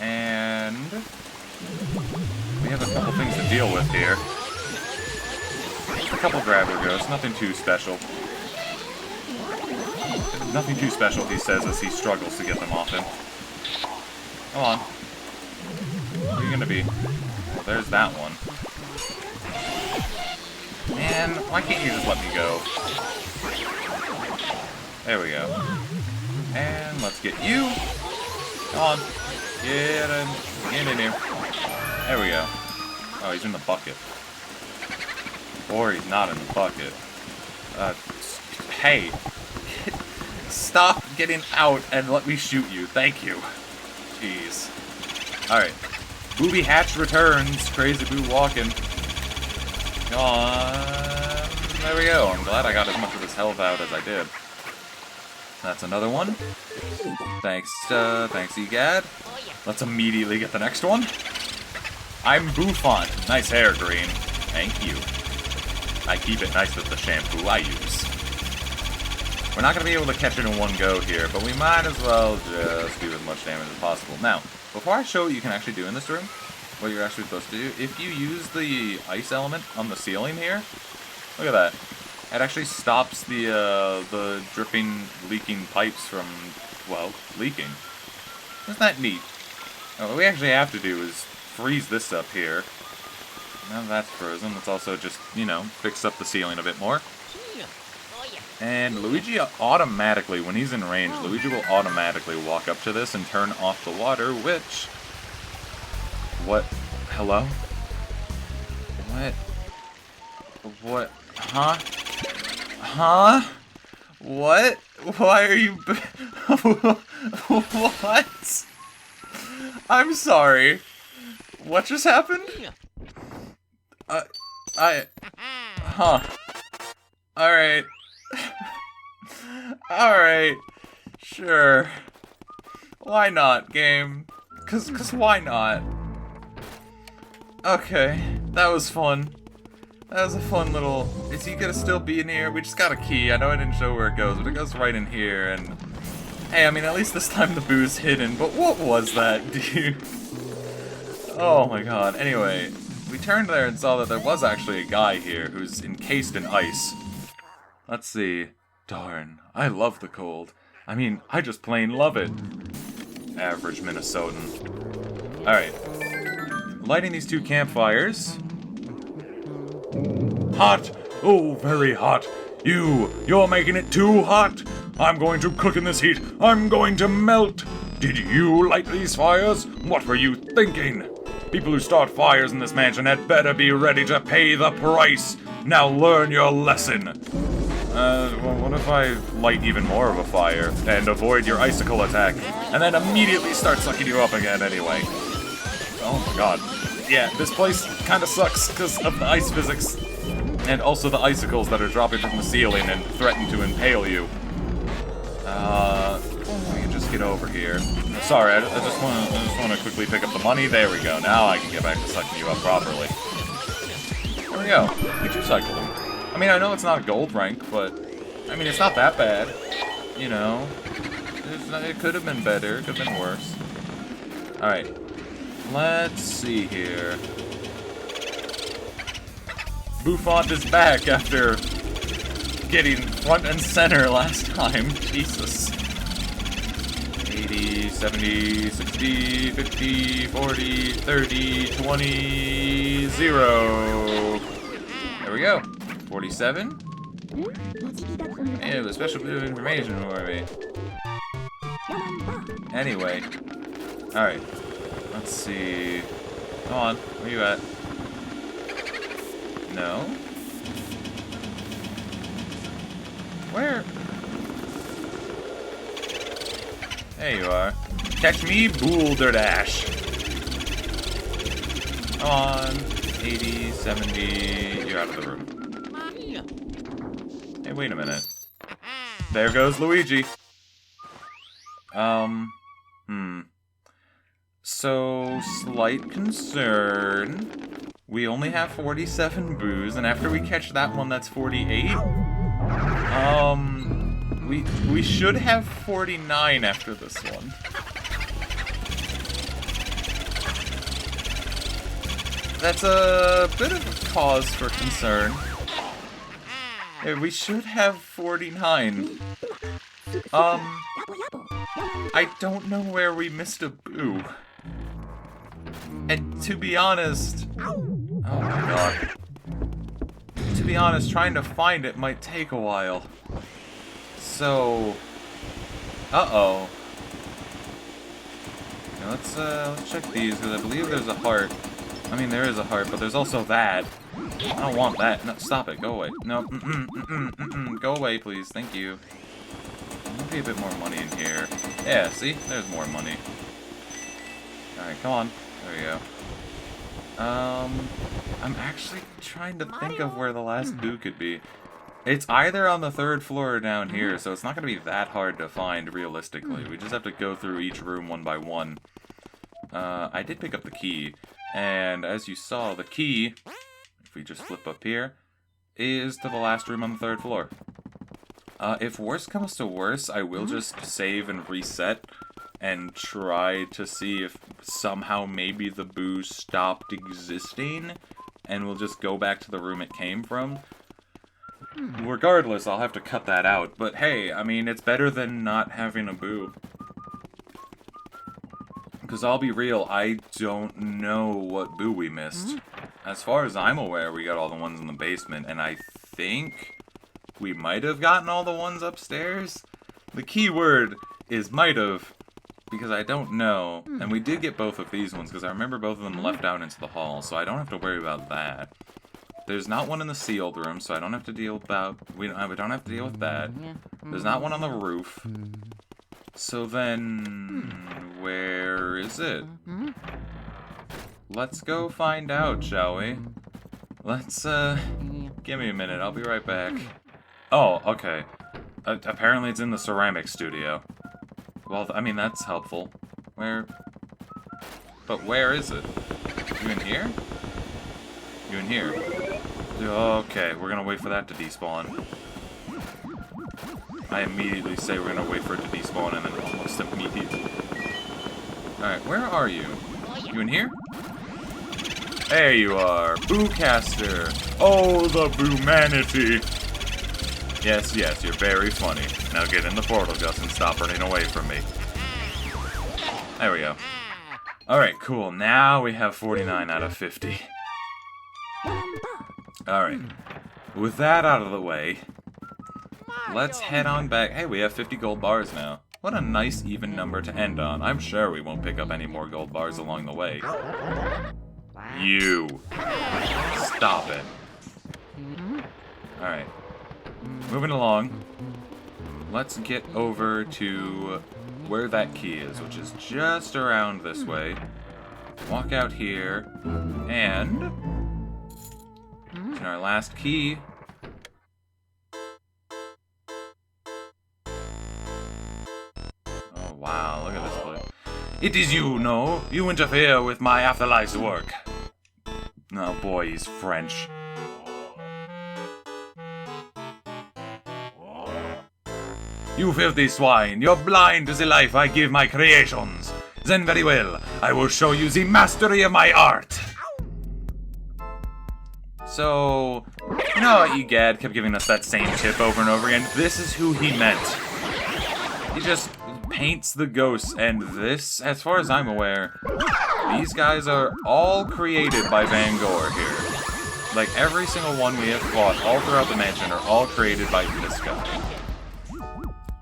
And we have a couple things to deal with here. A couple grabber ghosts, nothing too special. Nothing too special, he says, as he struggles to get them off him. Come on. Where are you gonna be? Well, there's that one. Man, why can't you just let me go? There we go. And let's get you. Come on. Get in. Get in here. There we go. Oh, he's in the bucket. Or he's not in the bucket. Hey. Stop getting out and let me shoot you. Thank you. Jeez. Alright. Booby Hatch returns. Crazy Boo walking. Come on. There we go. I'm glad I got as much of his health out as I did. That's another one. Thanks, Egad. Let's immediately get the next one. I'm Bouffant. Nice hair, Green. Thank you. I keep it nice with the shampoo I use. We're not going to be able to catch it in one go here, but we might as well just do as much damage as possible. Now, before I show what you can actually do in this room, what you're actually supposed to do, if you use the ice element on the ceiling here, look at that. It actually stops the dripping, leaking pipes from, well, leaking. Isn't that neat? Now, what we actually have to do is freeze this up here. Now that's frozen. Let's also just, you know, fix up the ceiling a bit more. And Luigi automatically, when he's in range, Luigi will automatically walk up to this and turn off the water, which... What? Hello? What? What? Huh? Huh? What? Why are you... What? I'm sorry. What just happened? Huh. Alright. Alright. Sure. Why not, game? Cause why not? Okay. That was fun. That was a fun little... Is he gonna still be in here? We just got a key. I know I didn't show where it goes, but it goes right in here, and... Hey, I mean, at least this time the boo's hidden, but what was that, dude? Oh my god. Anyway, we turned there and saw that there was actually a guy here who's encased in ice. Let's see. Darn, I love the cold. I mean, I just plain love it. Average Minnesotan. Alright. Lighting these two campfires. Hot! Oh, very hot. You're making it too hot. I'm going to cook in this heat. I'm going to melt. Did you light these fires? What were you thinking? People who start fires in this mansion had better be ready to pay the price. Now learn your lesson. Well, what if I light even more of a fire and avoid your icicle attack, and then immediately start sucking you up again anyway? Oh my god. Yeah, this place kinda sucks because of the ice physics. And also the icicles that are dropping from the ceiling and threaten to impale you. We can just get over here. Sorry, I just want to quickly pick up the money. There we go. Now I can get back to sucking you up properly. There we go. We do cycle them. I mean, I know it's not a gold rank, but I mean, it's not that bad. You know, it could have been better. It could have been worse. All right. Let's see here. Bouffant is back after getting front and center last time. Jesus. 80, 70, 60, 50, 40, 30, 20, 0. There we go. 47. Hey, a special bit of information for me. Anyway. Alright. Let's see. Come on. Where you at? No? Where? There you are. Catch me, Boulderdash. Come on. 80, 70. You're out of the room. Hey, wait a minute. There goes Luigi. So, slight concern. We only have 47 boos, and after we catch that one, that's 48. We should have 49 after this one. That's a bit of a cause for concern. Hey, we should have 49. I don't know where we missed a boo. And to be honest... Oh my god. To be honest, trying to find it might take a while. So... Uh-oh. Now let's check these, because I believe there's a heart. I mean, there is a heart, but there's also that. I don't want that. No, stop it. Go away. No, Go away, please. Thank you. There'll be a bit more money in here. Yeah, see? There's more money. Alright, come on. There we go. I'm actually trying to think of where the last boo could be. It's either on the 3rd floor or down here, so it's not going to be that hard to find, realistically. We just have to go through each room one by one. I did pick up the key, and as you saw, the key, if we just flip up here, is to the last room on the 3rd floor. If worse comes to worse, I will just save and reset and try to see if somehow maybe the boo stopped existing, and we'll just go back to the room it came from. Regardless, I'll have to cut that out, but hey, I mean, it's better than not having a boo. Because I'll be real, I don't know what boo we missed. As far as I'm aware, we got all the ones in the basement, and I think we might have gotten all the ones upstairs. The key word is might have, because I don't know. And we did get both of these ones, because I remember both of them left out into the hall, so I don't have to worry about that. There's not one in the sealed room, so I don't have to deal about... We don't have to deal with that. There's not one on the roof. So then... where is it? Let's go find out, shall we? Let's, give me a minute, I'll be right back. Oh, okay. Apparently it's in the ceramic studio. Well, I mean, that's helpful. Where... But where is it? You in here? You in here? Okay, we're gonna wait for that to despawn. I immediately say we're gonna wait for it to despawn, and then almost immediately. Alright, where are you? You in here? There you are, Boocaster! Oh, the Boomanity! Yes, yes, you're very funny. Now get in the portal, Gus, and stop running away from me. There we go. Alright, cool. Now we have 49 out of 50. Alright. With that out of the way, let's head on back. Hey, we have 50 gold bars now. What a nice even number to end on. I'm sure we won't pick up any more gold bars along the way. You. Stop it. Alright. Moving along. Let's get over to where that key is, which is just around this way. Walk out here, and... in our last key... Oh, wow, look at this place. It is you, no? You interfere with my afterlife's work. Oh boy, he's French. You filthy swine, you're blind to the life I give my creations. Then very well, I will show you the mastery of my art. So, you know how Egad kept giving us that same tip over and over again? This is who he meant. He just paints the ghosts, and this, as far as I'm aware, these guys are all created by Van Gogh here. Like, every single one we have fought all throughout the mansion are all created by this guy.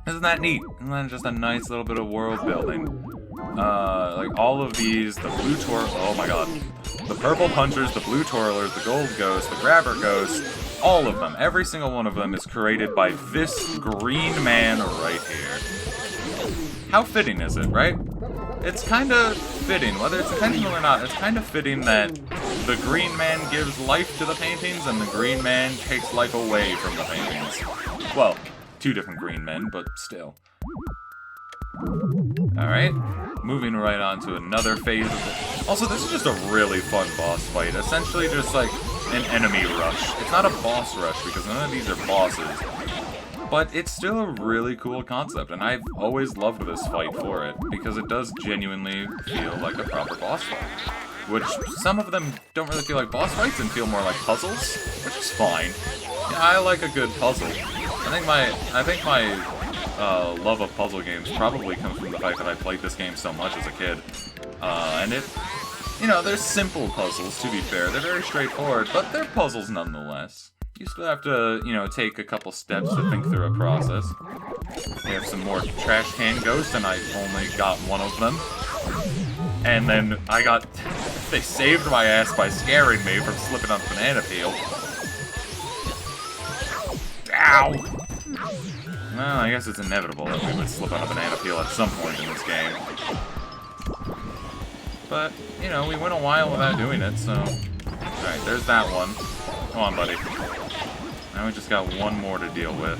Isn't that neat? Isn't that just a nice little bit of world building? Like all of these, the blue oh my god. The purple punchers, the blue twirlers, the gold ghost, the grabber ghost, all of them, every single one of them is created by this green man right here. How fitting is it, right? It's kind of fitting, whether it's intentional or not, it's kind of fitting that the green man gives life to the paintings and the green man takes life away from the paintings. Well, two different green men, but still. Alright, moving right on to another phase of it. Also, this is just a really fun boss fight. Essentially just like an enemy rush. It's not a boss rush because none of these are bosses. But it's still a really cool concept, and I've always loved this fight for it, because it does genuinely feel like a proper boss fight. Which, some of them don't really feel like boss fights and feel more like puzzles, which is fine. Yeah, I like a good puzzle. I think my love of puzzle games probably comes from the fact that I played this game so much as a kid. And you know, they're simple puzzles, to be fair. They're very straightforward, but they're puzzles nonetheless. You still have to, you know, take a couple steps to think through a process. We have some more trash can ghosts, and I only got one of them. And then they saved my ass by scaring me from slipping on the banana peel. Ow! Well, I guess it's inevitable that we would slip on a banana peel at some point in this game. But, you know, we went a while without doing it, so... Alright, there's that one. Come on, buddy. Now we just got one more to deal with.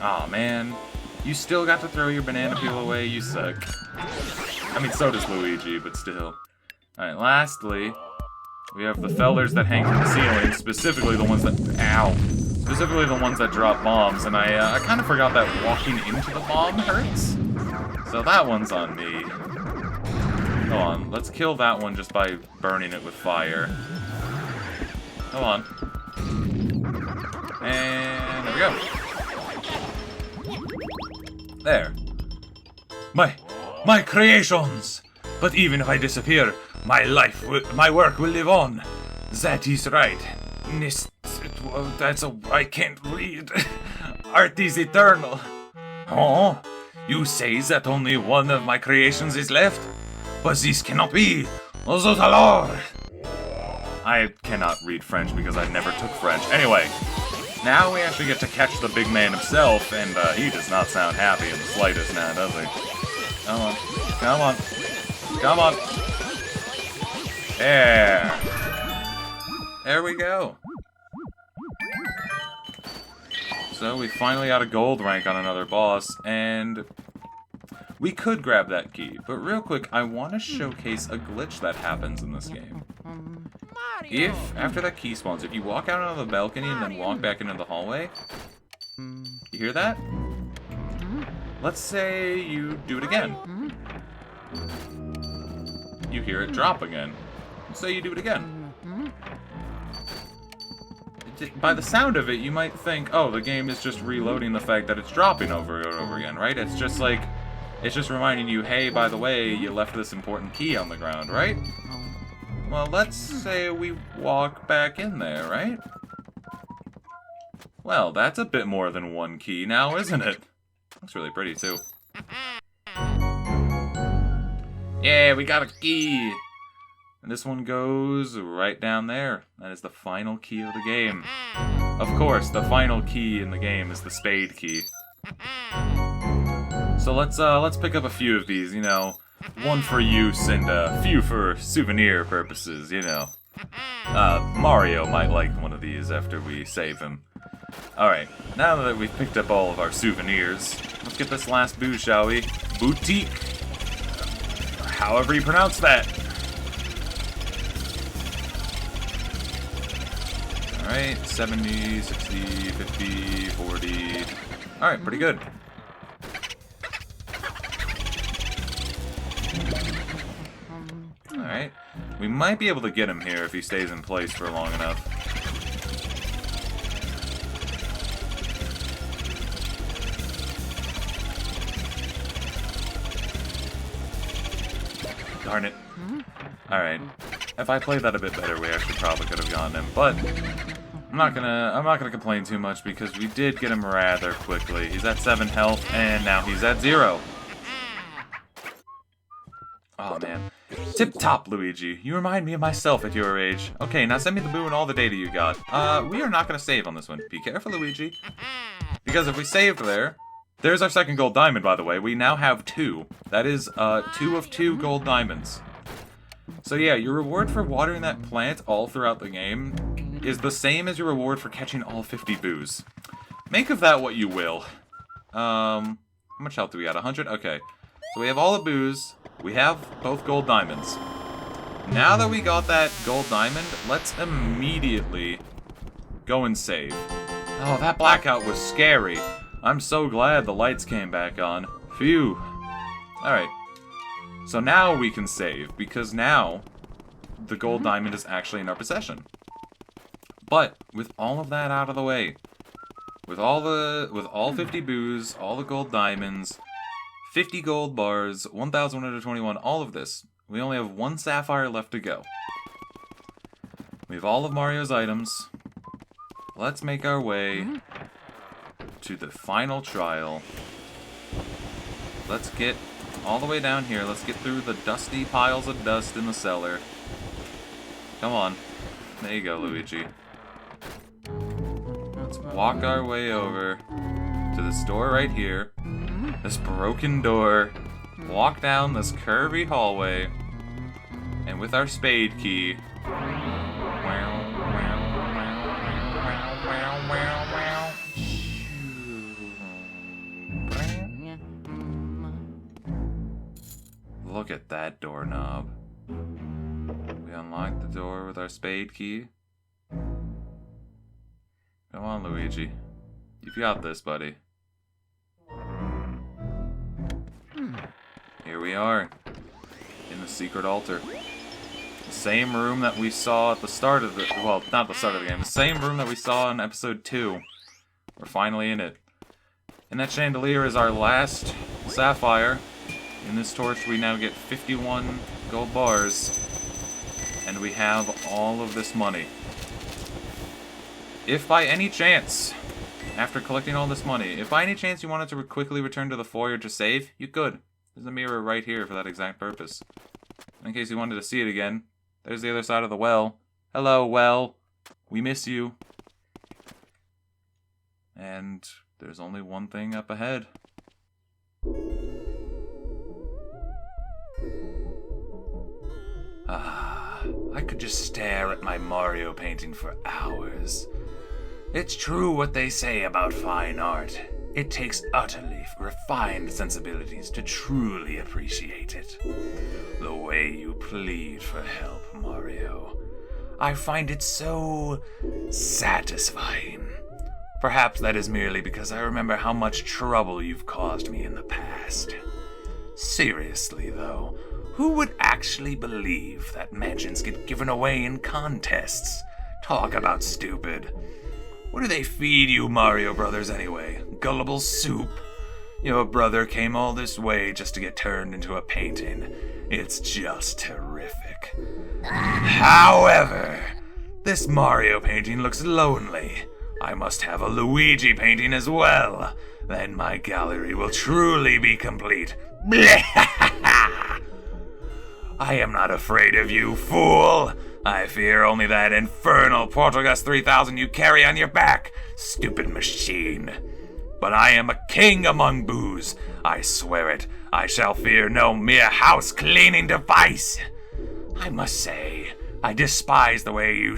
Aw, man. You still got to throw your banana peel away, you suck. I mean, so does Luigi, but still. Alright, lastly, we have the fellers that hang from the ceiling, specifically the ones that... Ow! Specifically the ones that drop bombs, and I kind of forgot that walking into the bomb hurts. So that one's on me. Come on, let's kill that one just by burning it with fire. Come on. And there we go. There. My creations! But even if I disappear, my work will live on. That is right. I can't read. Art is eternal. Oh, you say that only one of my creations is left? But this cannot be. Zotalor! I cannot read French because I never took French. Anyway, now we actually get to catch the big man himself, and he does not sound happy in the slightest now, does he? Come on. Come on. Come on. There. There we go. So we finally got a gold rank on another boss, and we could grab that key. But real quick, I want to showcase a glitch that happens in this game. If, after that key spawns, if you walk out onto the balcony and then walk back into the hallway, you hear that? Let's say you do it again. You hear it drop again. Let's say you do it again. By the sound of it, you might think, oh, the game is just reloading the fact that it's dropping over and over again, right? It's just like, it's just reminding you, hey, by the way, you left this important key on the ground, right? Well, let's say we walk back in there, right? Well, that's a bit more than one key now, isn't it? Looks really pretty, too. Yeah, we got a key! And this one goes right down there. That is the final key of the game. Of course, the final key in the game is the spade key. So let's pick up a few of these, you know. One for use and a few for souvenir purposes, you know. Mario might like one of these after we save him. Alright, now that we've picked up all of our souvenirs, let's get this last booze, shall we? Boutique. However you pronounce that. Alright, 70, 60, 50, 40... Alright, pretty good. Alright. We might be able to get him here if he stays in place for long enough. Darn it. Alright. If I played that a bit better, we actually probably could have gotten him, but I'm not gonna complain too much because we did get him rather quickly. He's at 7 health, and now he's at 0. Oh man. Tip-top, Luigi. You remind me of myself at your age. Okay, now send me the boo and all the data you got. We are not gonna save on this one. Be careful, Luigi. Because if we saved there's our second gold diamond, by the way. We now have 2. That is, 2 of 2 gold diamonds. So yeah, your reward for watering that plant all throughout the game is the same as your reward for catching all 50 boos. Make of that what you will. How much health do we got? 100? Okay. So we have all the boos. We have both gold diamonds. Now that we got that gold diamond, let's immediately go and save. Oh, that blackout was scary. I'm so glad the lights came back on. Phew. Alright. So now we can save, because now the gold diamond is actually in our possession. But with all of that out of the way, with all 50 boos, all the gold diamonds, 50 gold bars, 1,121, all of this, we only have 1 sapphire left to go. We have all of Mario's items. Let's make our way to the final trial. Let's get all the way down here. Let's get through the dusty piles of dust in the cellar. Come on. There you go, Luigi. Let's walk our way over to this door right here. This broken door. Walk down this curvy hallway. And with our spade key... Look at that doorknob. We unlock the door with our spade key. Come on, Luigi. You've got this, buddy. Here we are. In the secret altar. The same room that we saw at the start of the... Well, not the start of the game. The same room that we saw in episode 2. We're finally in it. And that chandelier is our last sapphire. In this torch, we now get 51 gold bars. And we have all of this money. If by any chance, after collecting all this money, if by any chance you wanted to quickly return to the foyer to save, you could. There's a mirror right here for that exact purpose. In case you wanted to see it again, there's the other side of the well. Hello, well. We miss you. And there's only one thing up ahead. I could just stare at my Mario painting for hours. It's true what they say about fine art. It takes utterly refined sensibilities to truly appreciate it. The way you plead for help, Mario. I find it so satisfying. Perhaps that is merely because I remember how much trouble you've caused me in the past. Seriously, though, who would actually believe that mansions get given away in contests? Talk about stupid. What do they feed you Mario Brothers anyway? Gullible soup? Your brother came all this way just to get turned into a painting. It's just terrific. However, this Mario painting looks lonely. I must have a Luigi painting as well. Then my gallery will truly be complete. I am not afraid of you, fool. I fear only that infernal Portugas 3000 you carry on your back, stupid machine. But I am a king among boos. I swear it. I shall fear no mere house-cleaning device. I must say, I despise the way you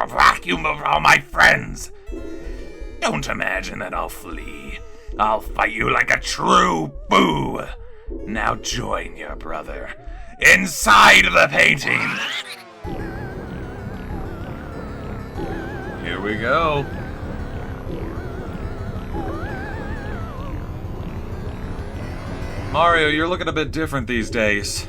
vacuum of all my friends. Don't imagine that I'll flee. I'll fight you like a true boo. Now join your brother inside the painting. Here we go. Mario, you're looking a bit different these days.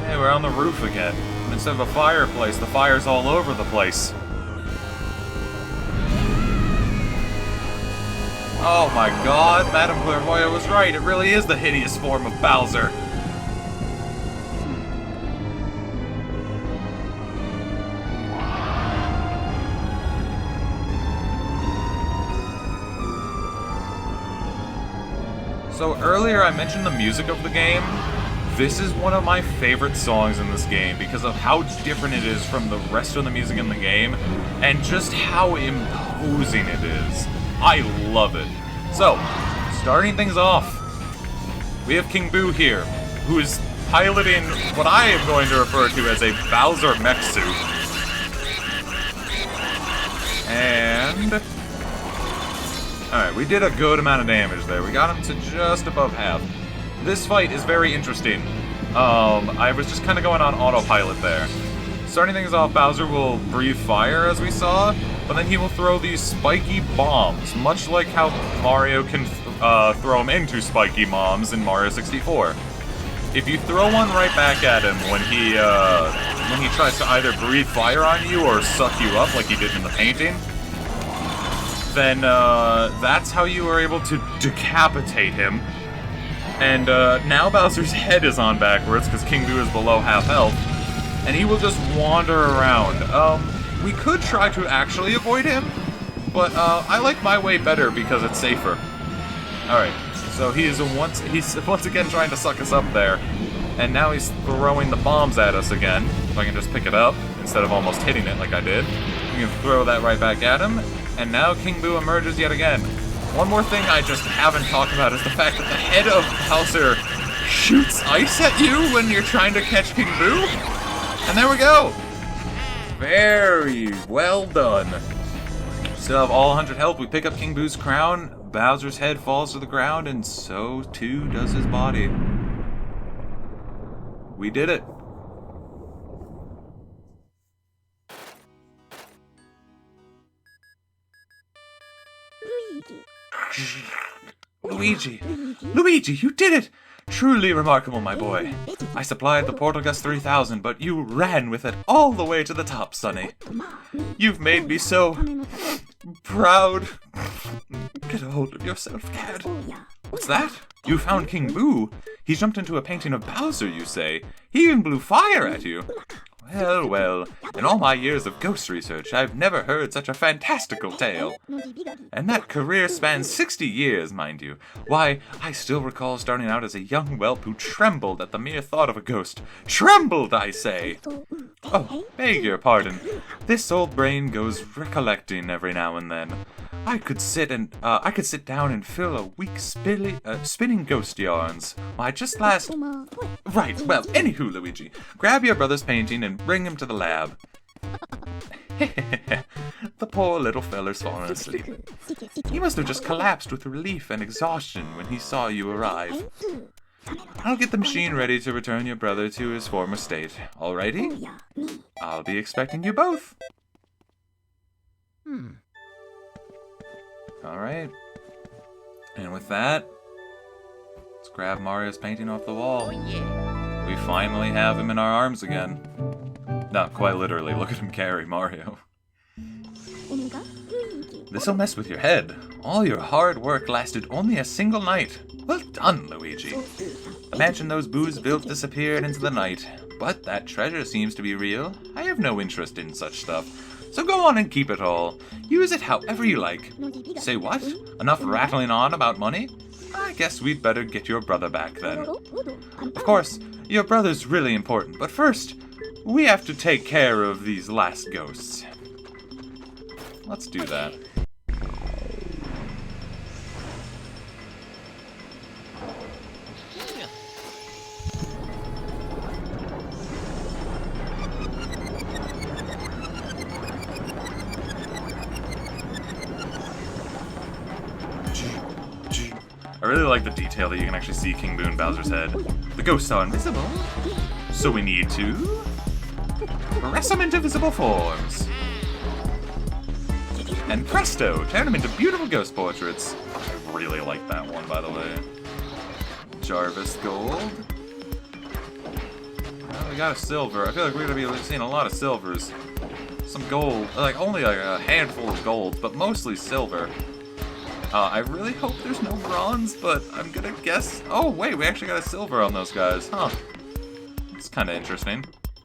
Hey, we're on the roof again. And instead of a fireplace, the fire's all over the place. Oh my god, Madame Clairvoyant was right. It really is the hideous form of Bowser. So earlier I mentioned the music of the game. This is one of my favorite songs in this game because of how different it is from the rest of the music in the game and just how imposing it is. I love it. So, starting things off, we have King Boo here, who is piloting what I am going to refer to as a Bowser mech suit. And... alright, we did a good amount of damage there. We got him to just above half. This fight is very interesting. I was just kind of going on autopilot there. Starting things off, Bowser will breathe fire, as we saw, but then he will throw these spiky bombs, much like how Mario can throw them into spiky bombs in Mario 64. If you throw one right back at him when he tries to either breathe fire on you or suck you up like he did in the painting, then that's how you were able to decapitate him. And now Bowser's head is on backwards because King Boo is below half health. And he will just wander around. We could try to actually avoid him, but I like my way better because it's safer. Alright, so he's once again trying to suck us up there. And now he's throwing the bombs at us again. If I can just pick it up instead of almost hitting it like I did. We can throw that right back at him. And now King Boo emerges yet again. One more thing I just haven't talked about is the fact that the head of Bowser shoots ice at you when you're trying to catch King Boo. And there we go! Very well done. Still have all 100 health. We pick up King Boo's crown. Bowser's head falls to the ground, and so too does his body. We did it. Luigi! Luigi, you did it! Truly remarkable, my boy. I supplied the Portalgus 3000, but you ran with it all the way to the top, Sonny. You've made me so proud. Get a hold of yourself, Cad. What's that? You found King Boo? He jumped into a painting of Bowser, you say? He even blew fire at you? Well, well, in all my years of ghost research, I've never heard such a fantastical tale. And that career spans 60 years, mind you. Why, I still recall starting out as a young whelp who trembled at the mere thought of a ghost. Trembled, I say! Oh, beg your pardon. This old brain goes recollecting every now and then. I could sit down and fill a week spinning ghost yarns. Why, just last... Right, well, anywho, Luigi, grab your brother's painting and bring him to the lab. The poor little feller's fallen asleep. He must have just collapsed with relief and exhaustion when he saw you arrive. I'll get the machine ready to return your brother to his former state. Alrighty? I'll be expecting you both. Alright. And with that, let's grab Mario's painting off the wall. We finally have him in our arms again. Not quite literally, look at him carry Mario. This'll mess with your head. All your hard work lasted only a single night. Well done, Luigi. The mansion those boos built disappeared into the night, but that treasure seems to be real. I have no interest in such stuff. So go on and keep it all. Use it however you like. Say what? Enough rattling on about money? I guess we'd better get your brother back then. Of course, your brother's really important, but first, we have to take care of these last ghosts. Let's do that. I really like the detail that you can actually see King Boo and Bowser's head. The ghosts are invisible, so we need to press them into visible forms. And presto, turn them into beautiful ghost portraits. I really like that one, by the way. Jarvis gold. Well, we got a silver. I feel like we're gonna be seeing a lot of silvers. Some gold, like only like a handful of gold, but mostly silver. I really hope there's no bronze, but I'm gonna guess... Oh, wait, we actually got a silver on those guys. Huh. It's kind of interesting.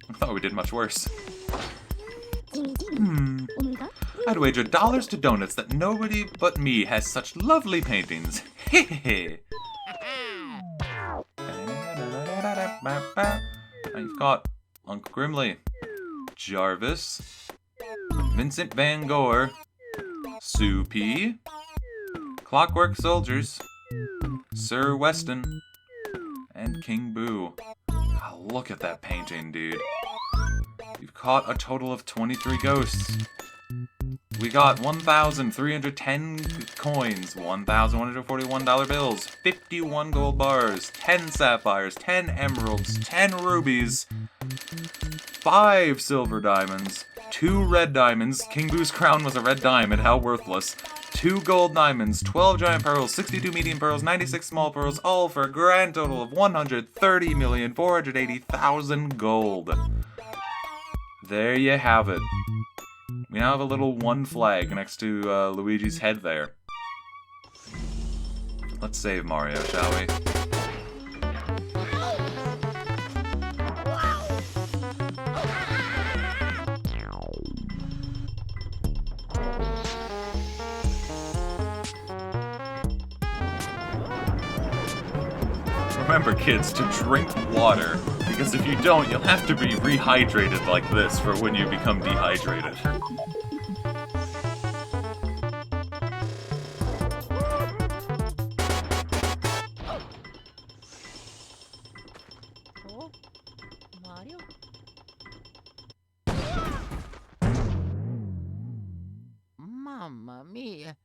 I thought we did much worse. I'd wager dollars to donuts that nobody but me has such lovely paintings. Hehehe. Now you've got Uncle Grimly, Jarvis, Vincent Van Gogh, Soupy, Clockwork Soldiers, Sir Weston, and King Boo. Oh, look at that painting, dude. We've caught a total of 23 ghosts. We got 1,310 coins, $1,141 bills, 51 gold bars, 10 sapphires, 10 emeralds, 10 rubies, 5 silver diamonds, 2 red diamonds. King Boo's crown was a red diamond, how worthless. 2 gold diamonds, 12 giant pearls, 62 medium pearls, 96 small pearls, all for a grand total of 130,480,000 gold. There you have it. We now have a little one flag next to Luigi's head there. Let's save Mario, shall we? Remember, kids, to drink water, because if you don't, you'll have to be rehydrated like this for when you become dehydrated. Oh, Mario? Mamma mia.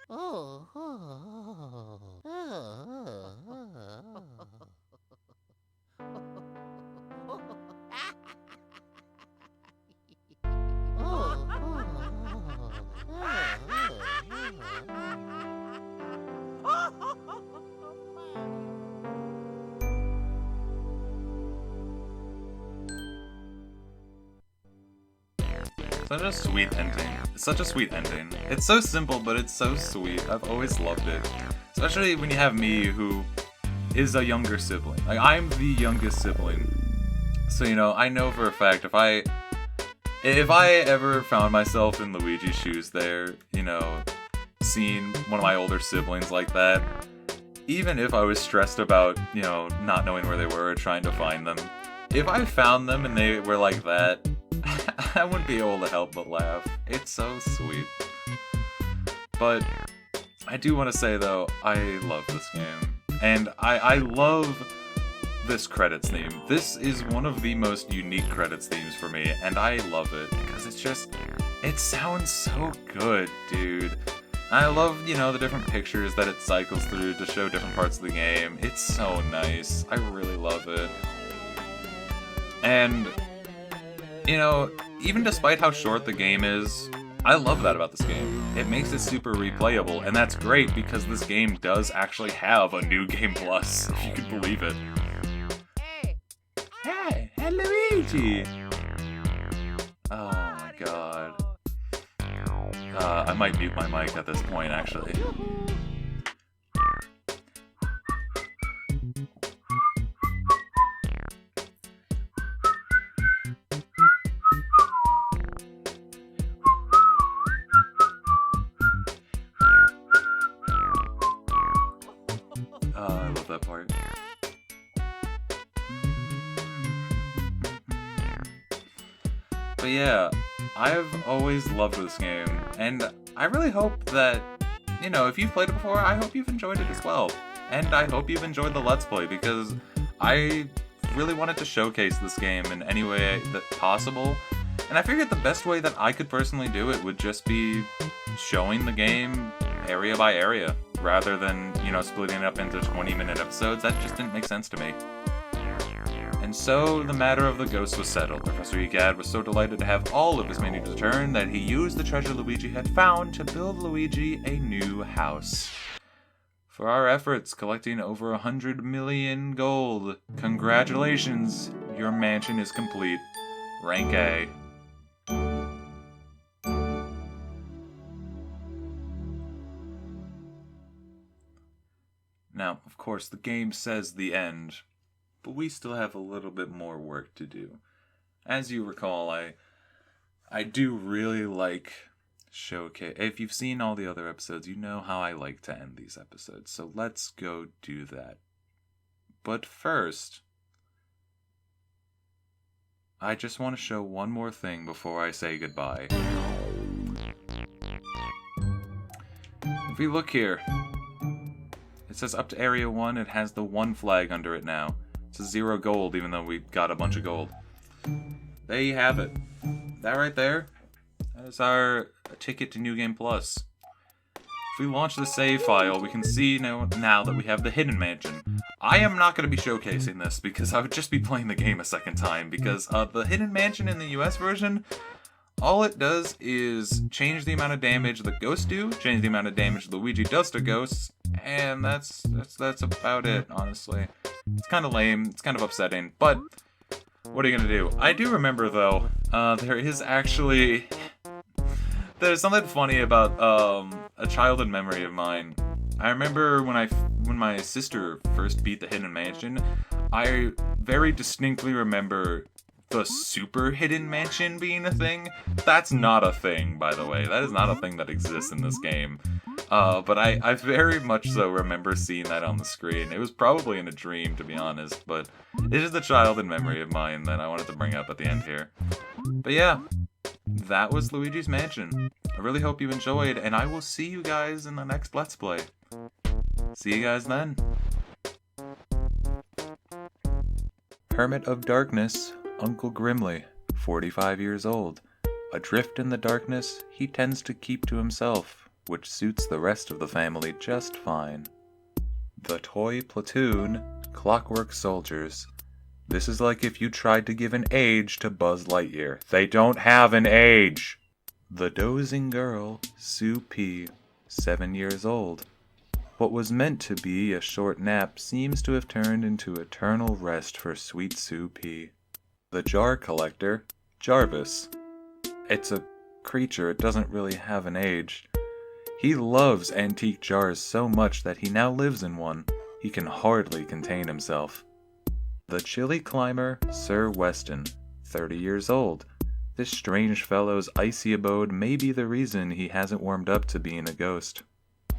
Oh, oh, oh, Such a sweet ending. It's such a sweet ending. It's so simple, but it's so sweet. I've always loved it. Especially when you have me, who is a younger sibling. Like, I'm the youngest sibling. So, you know, I know for a fact if I ever found myself in Luigi's shoes there, you know, seeing one of my older siblings like that, even if I was stressed about, you know, not knowing where they were or trying to find them, if I found them and they were like that, I wouldn't be able to help but laugh. It's so sweet. But I do want to say, though, I love this game. And I love this credits theme. This is one of the most unique credits themes for me, and I love it. Because it's just, it sounds so good, dude. I love, you know, the different pictures that it cycles through to show different parts of the game. It's so nice. I really love it. And, you know, even despite how short the game is, I love that about this game. It makes it super replayable, and that's great because this game does actually have a new game plus, if you can believe it. Hey, Luigi! Oh my god. I might mute my mic at this point, actually. I love that part. But yeah, I've always loved this game, and I really hope that, you know, if you've played it before, I hope you've enjoyed it as well. And I hope you've enjoyed the Let's Play, because I really wanted to showcase this game in any way that possible. And I figured the best way that I could personally do it would just be showing the game area by area, rather than, you know, splitting it up into 20-minute episodes. That just didn't make sense to me. And so, the matter of the ghost was settled. Professor Egad was so delighted to have all of his minions return that he used the treasure Luigi had found to build Luigi a new house. For our efforts, collecting over 100 million gold, congratulations, your mansion is complete. Rank A. Now, of course, the game says the end, but we still have a little bit more work to do. As you recall, I do really like showcase. If you've seen all the other episodes, you know how I like to end these episodes, so let's go do that. But first, I just want to show one more thing before I say goodbye. If we look here, it says up to Area 1, it has the 1 flag under it now. It says 0 gold, even though we got a bunch of gold. There you have it. That right there, that is our ticket to New Game Plus. If we launch the save file, we can see now that we have the Hidden Mansion. I am not going to be showcasing this because I would just be playing the game a second time, because the Hidden Mansion in the US version, all it does is change the amount of damage the ghosts do, change the amount of damage Luigi does to ghosts, and that's about it, honestly. It's kind of lame, it's kind of upsetting, but What are you gonna do? I do remember, though, there is actually... There's something funny about, a childhood memory of mine. I remember when my sister first beat the Hidden Mansion, I very distinctly remember the Super Hidden Mansion being a thing. That's not a thing, by the way. That is not a thing that exists in this game. But I very much so remember seeing that on the screen. It was probably in a dream, to be honest, but it is a childhood memory of mine that I wanted to bring up at the end here. But yeah, that was Luigi's Mansion. I really hope you enjoyed, and I will see you guys in the next Let's Play. See you guys then. Hermit of Darkness, Uncle Grimly, 45 years old. Adrift in the darkness, he tends to keep to himself, which suits the rest of the family just fine. The Toy Platoon, Clockwork Soldiers. This is like if you tried to give an age to Buzz Lightyear. They don't have an age! The Dozing Girl, Sue P., 7 years old. What was meant to be a short nap seems to have turned into eternal rest for sweet Sue P. The Jar Collector, Jarvis. It's a creature, it doesn't really have an age. He loves antique jars so much that he now lives in one. He can hardly contain himself. The Chilly Climber, Sir Weston, 30 years old. This strange fellow's icy abode may be the reason he hasn't warmed up to being a ghost.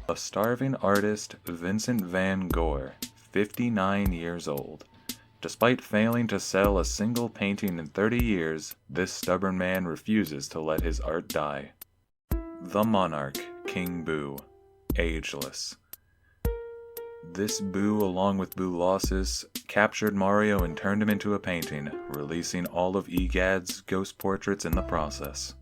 A Starving Artist, Vincent Van Gogh, 59 years old. Despite failing to sell a single painting in 30 years, this stubborn man refuses to let his art die. The Monarch, King Boo, ageless. This Boo, along with Boo Losses, captured Mario and turned him into a painting, releasing all of EGAD's ghost portraits in the process.